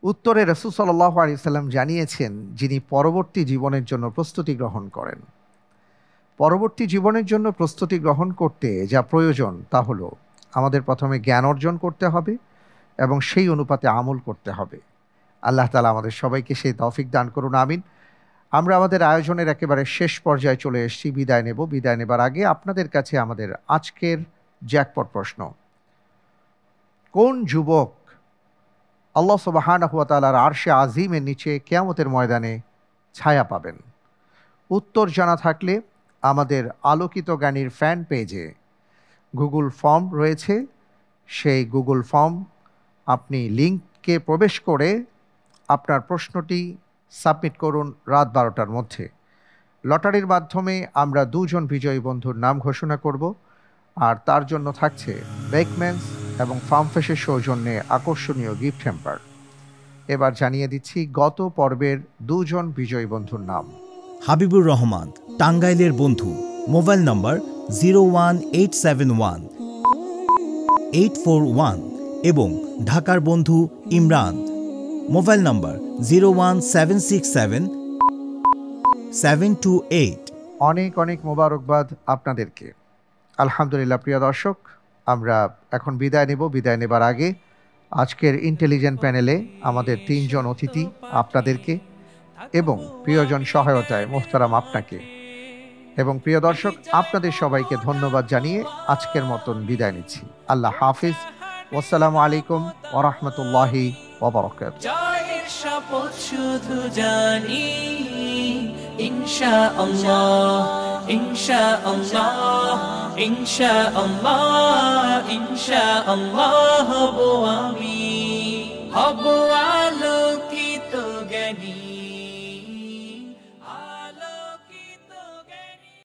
উত্তরে রাসূল সাল্লাল্লাহু আলাইহি ওয়াসাল্লাম জানিয়েছেন, যিনি পরবর্তী জীবনের জন্য প্রস্তুতি গ্রহণ করেন। পরবর্তী জীবনের জন্য প্রস্তুতি গ্রহণ করতে যা প্রয়োজন তা হলো আমাদের প্রথমে জ্ঞান অর্জন করতে হবে এবং সেই অনুপাতে আমল করতে হবে। আল্লাহ তাআলা আমাদের সবাইকে সেই তৌফিক দান করুন, আমিন। আমরা আমাদের আয়োজনের একেবারে শেষ পর্যায়ে চলে এসেছি, বিদায় নেব। বিদায় নেবার আগে আপনাদের কাছে আমাদের আজকের জ্যাকপট প্রশ্ন। কোন যুবক আল্লাহ সুবহানাহু ওয়া তাআলার আরশে আজিমের নিচে কিয়ামতের ময়দানে ছায়া পাবেন? উত্তর জানা থাকলে আমাদের আলোকিত জ্ঞানীর ফ্যান পেজে গুগল ফর্ম রয়েছে, সেই গুগল ফর্ম আপনি লিঙ্কে প্রবেশ করে আপনার প্রশ্নটি সাবমিট করুন রাত 12টার মধ্যে। লটারির মাধ্যমে আমরা 2 জন বিজয়ী বন্ধুর নাম ঘোষণা করব, আর তার জন্য থাকছে বেকম্যানস এবং ফার্মফ্রেশের সৌজন্যে আকর্ষণীয় গিফট হ্যাম্পার। এবার জানিয়ে দিচ্ছি গত পর্বের 2 জন বিজয়ী বন্ধুর নাম। হাবিবুর রহমান, টাঙ্গাইলের বন্ধু, মোবাইল নম্বর 01871-841 এবং ঢাকার বন্ধু ইমরান, মোবাইল নম্বর 01767-728। অনেক অনেক মোবারকবাদ আপনাদেরকে। আলহামদুলিল্লাহ প্রিয় দর্শক, আমরা এখন বিদায় নেব। বিদায় নেবার আগে আজকের ইন্টেলিজেন্ট প্যানেলে আমাদের 3 জন অতিথি, আপনাদেরকে এবং প্রিয়জন সহায়তায় মোহতারাম আপনাকে এবং প্রিয় দর্শক আপনাদের সবাইকে ধন্যবাদ জানিয়ে আজকের মতন বিদায় নিচ্ছি। আল্লাহ হাফিজ। আসসালামু আলাইকুম ওয়া রাহমাতুল্লাহি ওয়া বারাকাতুহু। জয়ের শপথ শুধু জানি ইনশাআল্লাহ, ইনশাআল্লাহ, ইনশাআল্লাহ, ইনশাআল্লাহ হব আমি, হব